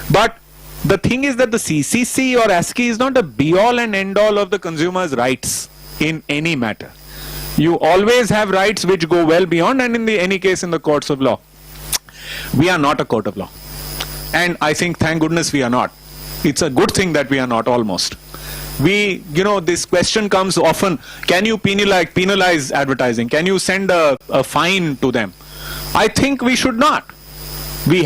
But the thing is that the CCC or ASCII is not a be-all and end-all of the consumer's rights in any matter. You always have rights which go well beyond, and in any case in the courts of law. We are not a court of law. And I think, thank goodness we are not. It's a good thing that we are not, almost. This question comes often, can you penalize advertising? Can you send a fine to them? I think we should not. We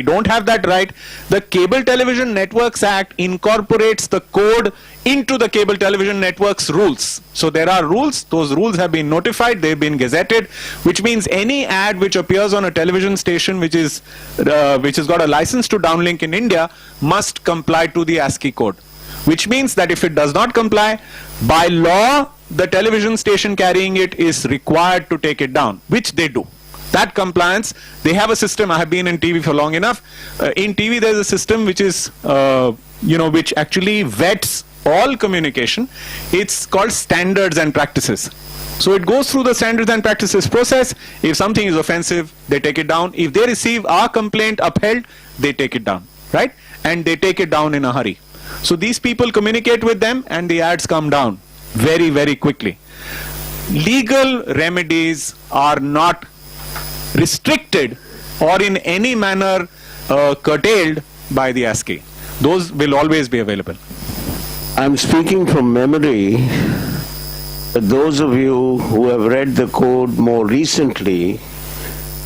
don't have that right. The Cable Television Networks Act incorporates the code into the Cable Television Networks rules. So there are rules, those rules have been notified, they've been gazetted, which means any ad which appears on a television station which has got a license to downlink in India must comply to the ASCII code. Which means that if it does not comply, by law, the television station carrying it is required to take it down, which they do. That compliance, they have a system. I have been in TV for long enough. In TV, there's a system which is, which actually vets all communication. It's called standards and practices. So it goes through the standards and practices process. If something is offensive, they take it down. If they receive our complaint upheld, they take it down, right? And they take it down in a hurry. So these people communicate with them and the ads come down very, very quickly. Legal remedies are not restricted or in any manner curtailed by the ASCII. Those will always be available. I'm speaking from memory. But those of you who have read the code more recently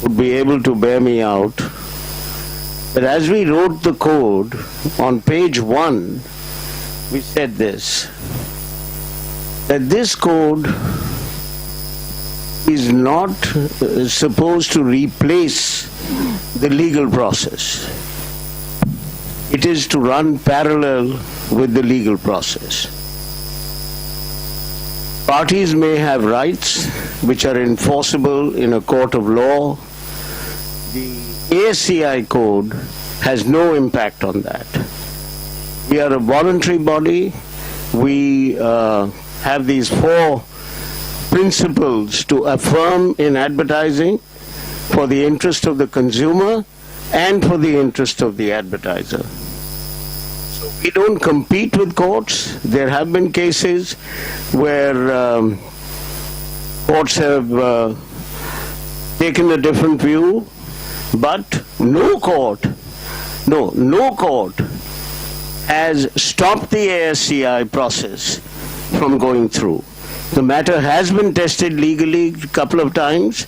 would be able to bear me out. But as we wrote the code, on page 1, we said this, that this code is not supposed to replace the legal process. It is to run parallel with the legal process. Parties may have rights which are enforceable in a court of law. The ASCI code has no impact on that. We are a voluntary body. We have these 4 principles to affirm in advertising for the interest of the consumer and for the interest of the advertiser. So we don't compete with courts. There have been cases where courts have taken a different view, but no court has stopped the ASCI process from going through. The matter has been tested legally a couple of times,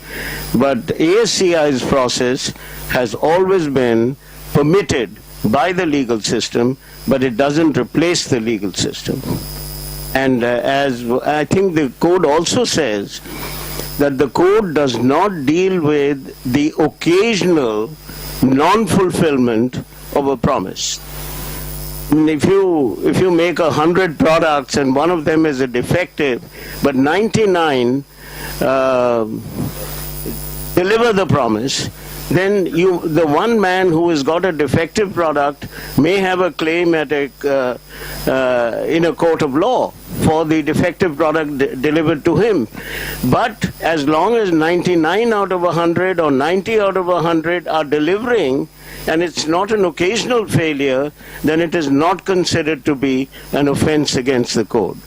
but ASCI's process has always been permitted by the legal system, but it doesn't replace the legal system. And as I think the code also says, that the code does not deal with the occasional non-fulfillment of a promise. I mean, if you make 100 products and one of them is a defective, but 99 deliver the promise, then the one man who has got a defective product may have a claim at in a court of law for the defective product delivered to him. But as long as 99 out of 100 or 90 out of 100 are delivering, and it's not an occasional failure, then it is not considered to be an offense against the code.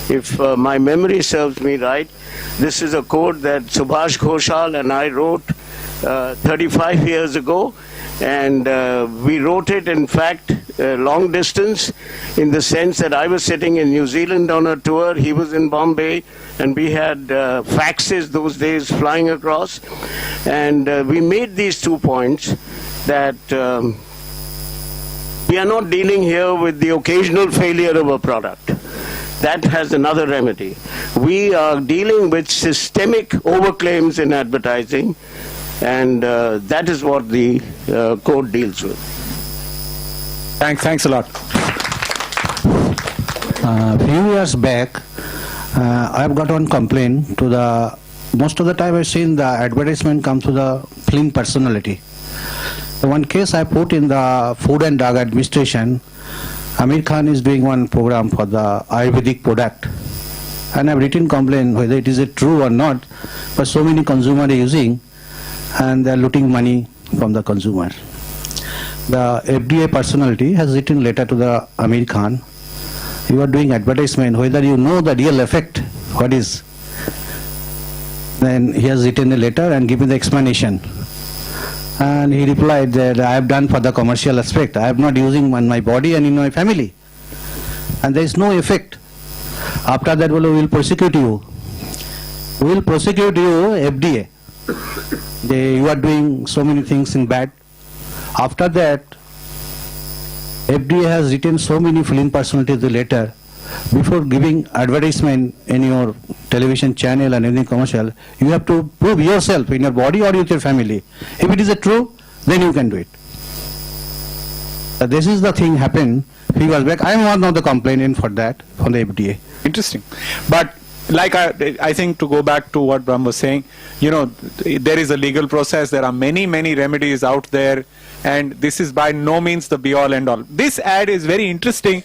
If my memory serves me right, this is a code that Subhash Ghoshal and I wrote 35 years ago, and we wrote it, in fact, long distance, in the sense that I was sitting in New Zealand on a tour, he was in Bombay, and we had faxes those days flying across, and we made these 2 points, that we are not dealing here with the occasional failure of a product. That has another remedy. We are dealing with systemic overclaims in advertising, and that is what the code deals with. Thanks a lot. A few years back, I've got one complaint to most of the time I've seen the advertisement come to the film personality. The one case I put in the Food and Drug Administration, Amir Khan is doing one program for the Ayurvedic product. And I've written complaint whether it is true or not, but so many consumers are using and they're looting money from the consumer. The FDA personality has written letter to the Amir Khan. You are doing advertisement, whether you know the real effect, what is. Then he has written a letter and given the explanation. And he replied that I have done for the commercial aspect. I am not using on my body and in my family. And there is no effect. After that, we will prosecute you. We will prosecute you, FDA. You are doing so many things in bad. After that, FDA has written so many film personalities the letter. Before giving advertisement in your television channel and any commercial, you have to prove yourself in your body or with your family. If it is true, then you can do it. This is the thing happened few years back. I am one of the complainant for that from the FDA. Interesting. But like I think, to go back to what Brahm was saying, there is a legal process. There are many remedies out there, and this is by no means the be all end all. This ad is very interesting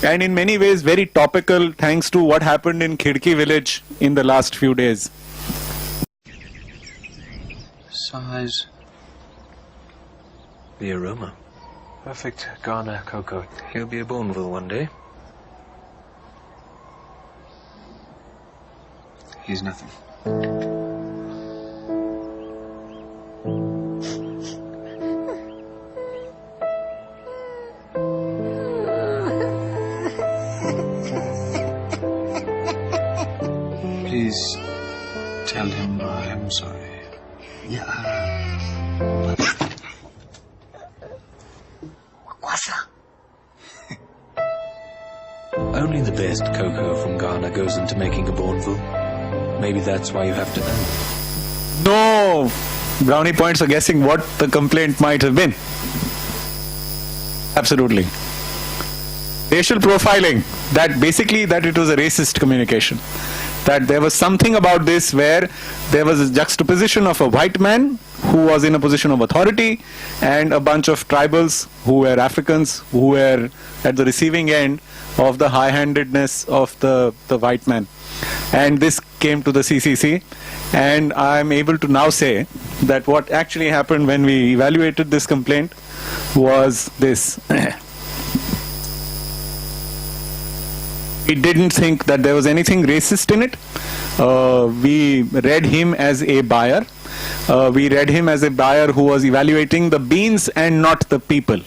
and in many ways very topical thanks to what happened in Khidki village in the last few days. Size. The aroma. Perfect Ghana cocoa. He'll be a Bourneville one day. He's nothing. Please tell him I am sorry. Only the best cocoa from Ghana goes into making a Bourneville. Maybe that's why you have to know. No brownie points for guessing what the complaint might have been. Absolutely. Racial profiling, that basically that it was a racist communication. That there was something about this where there was a juxtaposition of a white man who was in a position of authority and a bunch of tribals who were Africans who were at the receiving end of the high-handedness of the white man. And this came to the CCC, and I'm able to now say that what actually happened when we evaluated this complaint was this. We didn't think that there was anything racist in it. We read him as a buyer. We read him as a buyer who was evaluating the beans and not the people.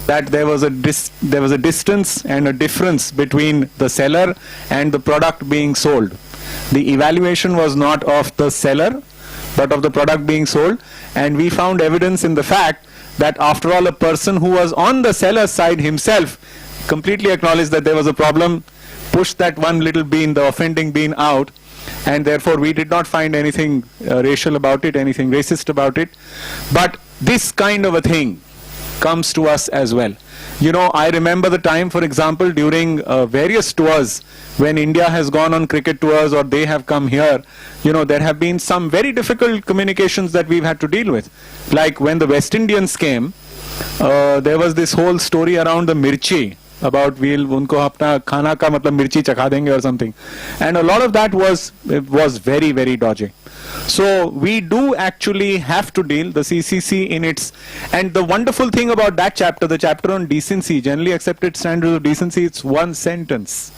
That there was a distance and a difference between the seller and the product being sold. The evaluation was not of the seller, but of the product being sold. And we found evidence in the fact that after all, a person who was on the seller's side himself completely acknowledged that there was a problem, pushed that one little bean, the offending bean, out, and therefore we did not find anything racial about it, anything racist about it. But this kind of a thing comes to us as well. You know, I remember the time, for example, during various tours, when India has gone on cricket tours or they have come here, you know, there have been some very difficult communications that we've had to deal with. Like when the West Indians came, there was this whole story around the mirchi, about we'll unko apna khana ka matlab mirchi chakha denge or something, and a lot of that was very, very dodgy. So we do actually have to deal the CCC in its, and the wonderful thing about that chapter, the chapter on decency, generally accepted standards of decency, it's one sentence.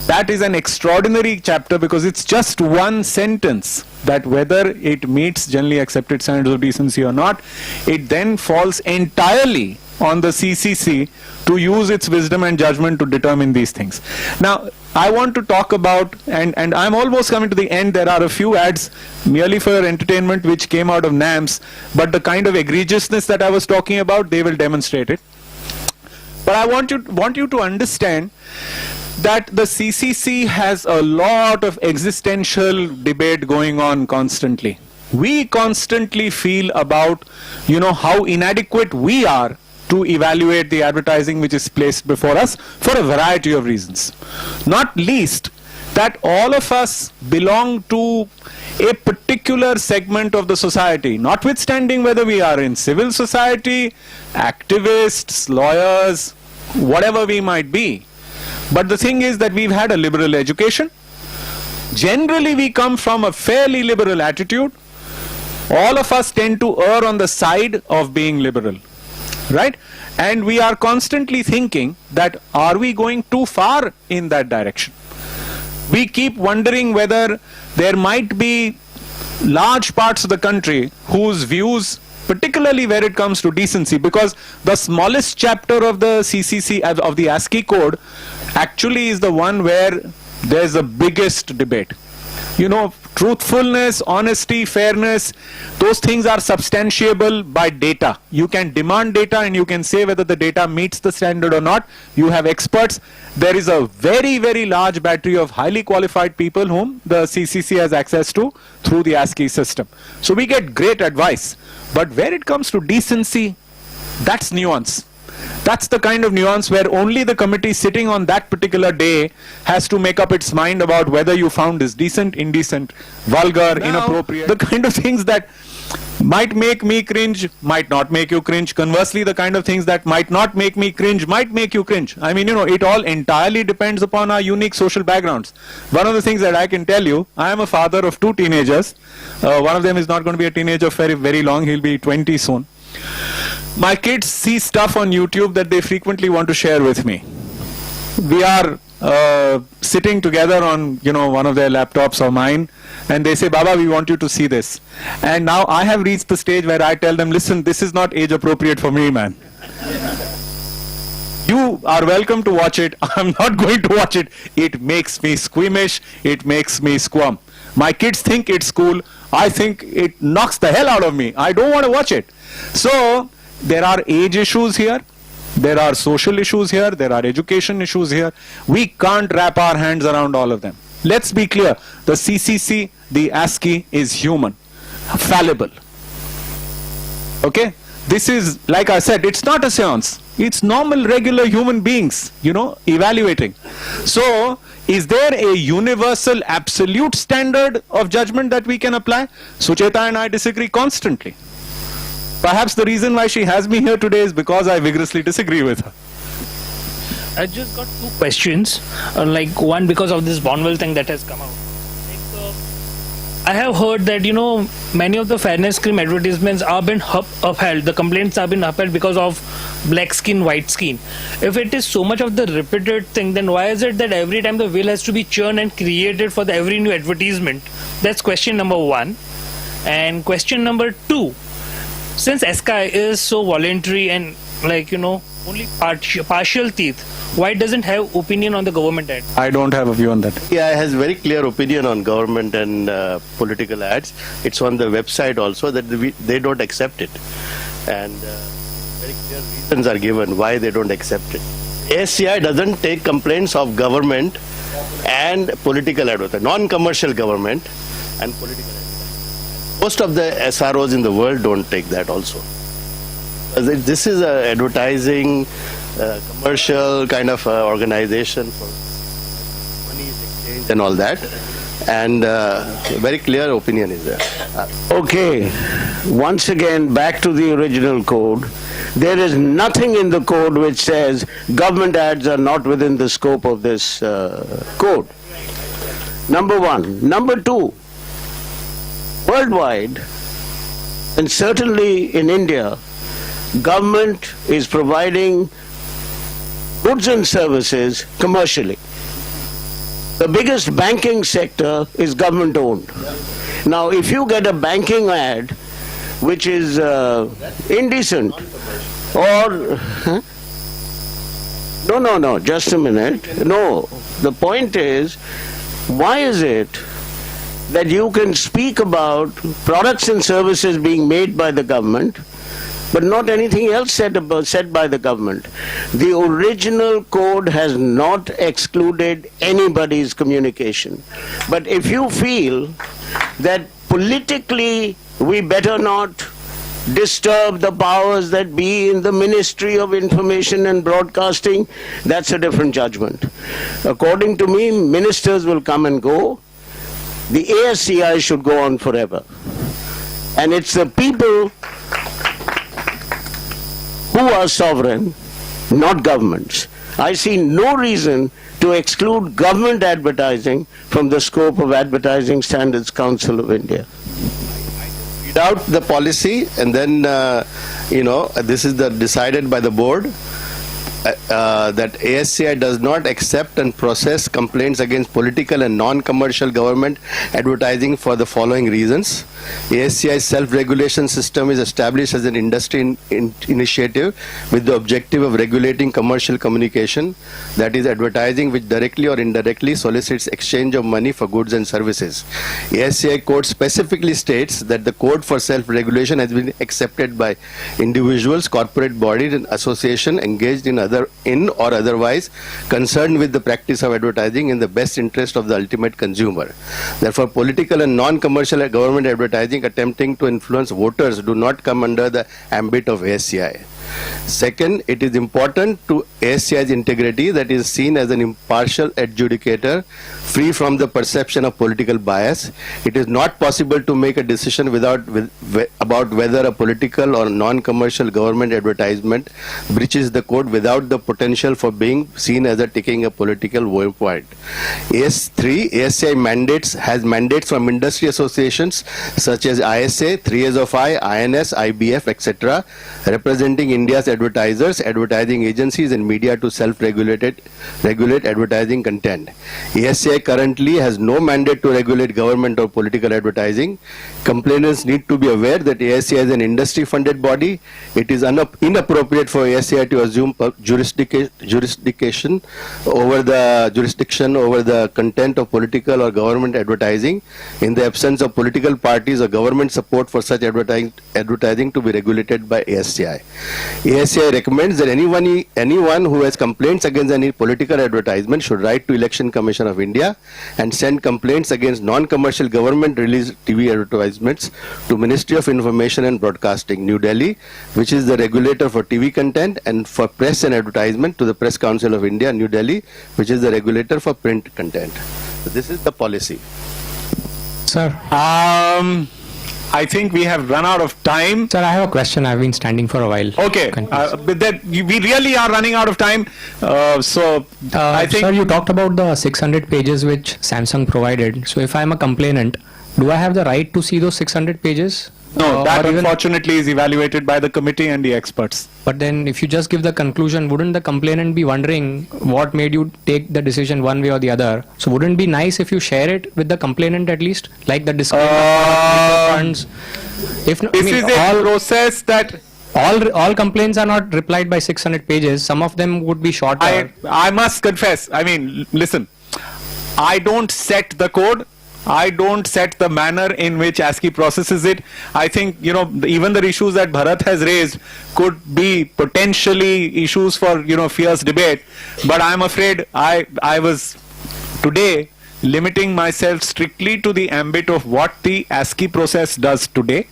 That is an extraordinary chapter because it's just one sentence, that whether it meets generally accepted standards of decency or not, it then falls entirely on the CCC to use its wisdom and judgment to determine these things. Now, I want to talk about, and I'm almost coming to the end, there are a few ads merely for your entertainment which came out of NAMS, but the kind of egregiousness that I was talking about, they will demonstrate it. But I want you to understand that the CCC has a lot of existential debate going on constantly. We constantly feel about, you know, how inadequate we are to evaluate the advertising which is placed before us for a variety of reasons. Not least that all of us belong to a particular segment of the society, notwithstanding whether we are in civil society, activists, lawyers, whatever we might be. But the thing is that we've had a liberal education. Generally we come from a fairly liberal attitude. All of us tend to err on the side of being liberal, right? And we are constantly thinking that are we going too far in that direction? We keep wondering whether there might be large parts of the country whose views, particularly where it comes to decency, because the smallest chapter of the CCC, of the ASCII code, actually is the one where there's the biggest debate. You know, truthfulness, honesty, fairness, those things are substantiable by data. You can demand data and you can say whether the data meets the standard or not. You have experts. There is a very, very large battery of highly qualified people whom the CCC has access to through the ASCII system. So we get great advice. But where it comes to decency, that's nuance. That's the kind of nuance where only the committee sitting on that particular day has to make up its mind about whether you found this decent, indecent, vulgar, inappropriate, the kind of things that might make me cringe, might not make you cringe. Conversely, the kind of things that might not make me cringe might make you cringe. I mean, it all entirely depends upon our unique social backgrounds. One of the things that I can tell you, I am a father of 2 teenagers. One of them is not going to be a teenager very, very long. He'll be 20 soon. My kids see stuff on YouTube that they frequently want to share with me. We are sitting together on, one of their laptops or mine, and they say, Baba, we want you to see this. And now I have reached the stage where I tell them, listen, this is not age appropriate for me, man. You are welcome to watch it. I'm not going to watch it. It makes me squeamish. It makes me squirm. My kids think it's cool. I think it knocks the hell out of me. I don't want to watch it. So there are age issues here. There are social issues here. There are education issues here. We can't wrap our hands around all of them. Let's be clear. The CCC, the ASCII is human, fallible. Okay? This is, like I said, it's not a seance. It's normal, regular human beings, evaluating. So, is there a universal, absolute standard of judgment that we can apply? Sucheta and I disagree constantly. Perhaps the reason why she has me here today is because I vigorously disagree with her. I just got 2 questions. One because of this Bonwell thing that has come out. I have heard that many of the fairness cream advertisements are been upheld. The complaints have been upheld because of black skin, white skin. If it is so much of the repeated thing, then why is it that every time the wheel has to be churned and created for every new advertisement? That's question number 1. And question number 2. Since SKI is so voluntary and only partial teeth, why doesn't have opinion on the government ad? I don't have a view on that. Yeah, has very clear opinion on government and political ads. It's on the website also that they don't accept it. And very clear reasons are given why they don't accept it. ASCI doesn't take complaints of government and political advertising, non-commercial government and political advertising. Most of the SROs in the world don't take that also. This is a advertising, commercial kind of organization for money exchange and all that. And very clear opinion is there. Okay, once again back to the original code. There is nothing in the code which says government ads are not within the scope of this code. Number 1. Number 2, worldwide and certainly in India, government is providing goods and services commercially. The biggest banking sector is government owned. Now, if you get a banking ad which is indecent or... No, just a minute. No, the point is, why is it that you can speak about products and services being made by the government but not anything else said by the government? The original code has not excluded anybody's communication. But if you feel that politically we better not disturb the powers that be in the Ministry of Information and Broadcasting, that's a different judgment. According to me, ministers will come and go. The ASCI should go on forever. And it's the people who are sovereign, not governments. I see no reason to exclude government advertising from the scope of Advertising Standards Council of India. Read out the policy and then, this is decided by the board. That ASCI does not accept and process complaints against political and non-commercial government advertising for the following reasons. ASCI's self-regulation system is established as an industry initiative with the objective of regulating commercial communication, that is advertising which directly or indirectly solicits exchange of money for goods and services. ASCI code specifically states that the code for self-regulation has been accepted by individuals, corporate bodies and associations engaged in or otherwise concerned with the practice of advertising in the best interest of the ultimate consumer. Therefore, political and non-commercial government advertising attempting to influence voters do not come under the ambit of ASCI. Second, it is important to ASCI's integrity that is seen as an impartial adjudicator free from the perception of political bias. It is not possible to make a decision about whether a political or non-commercial government advertisement breaches the code without the potential for being seen as taking a political viewpoint. AS3, ASCI has mandates from industry associations such as ISA, 3SOFI, INS, IBF, etc., representing India's advertisers, advertising agencies and media to regulate advertising content. ASCI currently has no mandate to regulate government or political advertising. Complainants need to be aware that ASCI is an industry-funded body. It is inappropriate for ASCI to assume jurisdiction over the content of political or government advertising in the absence of political parties or government support for such advertising to be regulated by ASCI. ASCI recommends that anyone who has complaints against any political advertisement should write to Election Commission of India and send complaints against non-commercial government released TV advertisements to Ministry of Information and Broadcasting, New Delhi, which is the regulator for TV content, and for press and advertisement to the Press Council of India, New Delhi, which is the regulator for print content. So this is the policy. Sir. I think we have run out of time. Sir, I have a question. I've been standing for a while. Okay. But we really are running out of time. I think... Sir, you talked about the 600 pages which Samsung provided. So if I'm a complainant, do I have the right to see those 600 pages? No, that unfortunately is evaluated by the committee and the experts. But then if you just give the conclusion, wouldn't the complainant be wondering what made you take the decision one way or the other? So wouldn't it be nice if you share it with the complainant at least? Like the disclaimer funds? If not, this is a process that... All complaints are not replied by 600 pages. Some of them would be shorter. I must confess, listen, I don't set the code. I don't set the manner in which ASCII processes it. I think, even the issues that Bharat has raised could be potentially issues for, fierce debate. But I'm afraid I was today limiting myself strictly to the ambit of what the ASCII process does today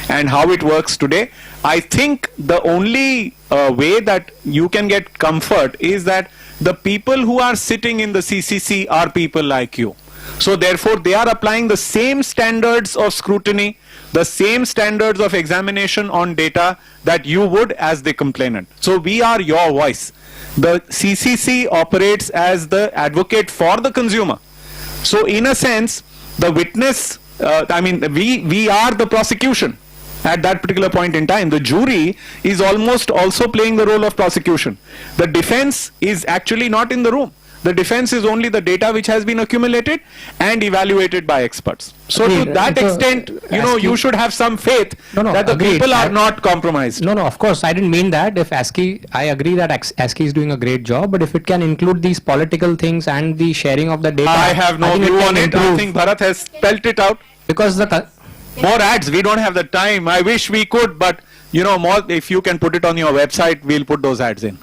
and how it works today. I think the only way that you can get comfort is that the people who are sitting in the CCC are people like you. So therefore, they are applying the same standards of scrutiny, the same standards of examination on data that you would as the complainant. So we are your voice. The CCC operates as the advocate for the consumer. So in a sense, the witness, we are the prosecution at that particular point in time. The jury is almost also playing the role of prosecution. The defense is actually not in the room. The defense is only the data which has been accumulated and evaluated by experts. So to that extent, you should have some faith that the people are not compromised. No, of course, I didn't mean that. If ASCII, I agree that ASCII is doing a great job, but if it can include these political things and the sharing of the data, I have no view on it. I think Bharat has spelled it out. Because more ads, we don't have the time. I wish we could, but more, if you can put it on your website, we'll put those ads in.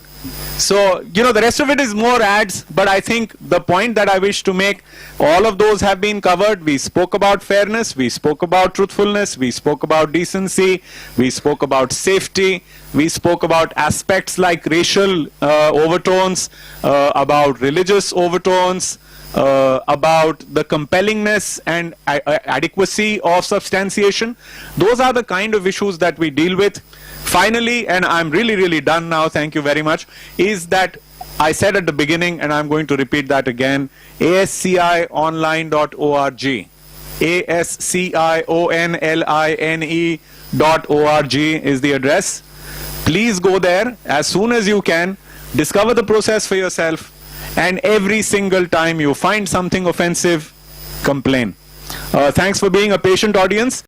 So, the rest of it is more ads, but I think the point that I wish to make, all of those have been covered. We spoke about fairness, we spoke about truthfulness, we spoke about decency, we spoke about safety, we spoke about aspects like racial overtones, about religious overtones, about the compellingness and adequacy of substantiation. Those are the kind of issues that we deal with. Finally, and I'm really done now, thank you very much, is that I said at the beginning, and I'm going to repeat that again, ASCIonline.org. ASCIONLINE.org is the address. Please go there as soon as you can, discover the process for yourself, and every single time you find something offensive, complain. Thanks for being a patient audience.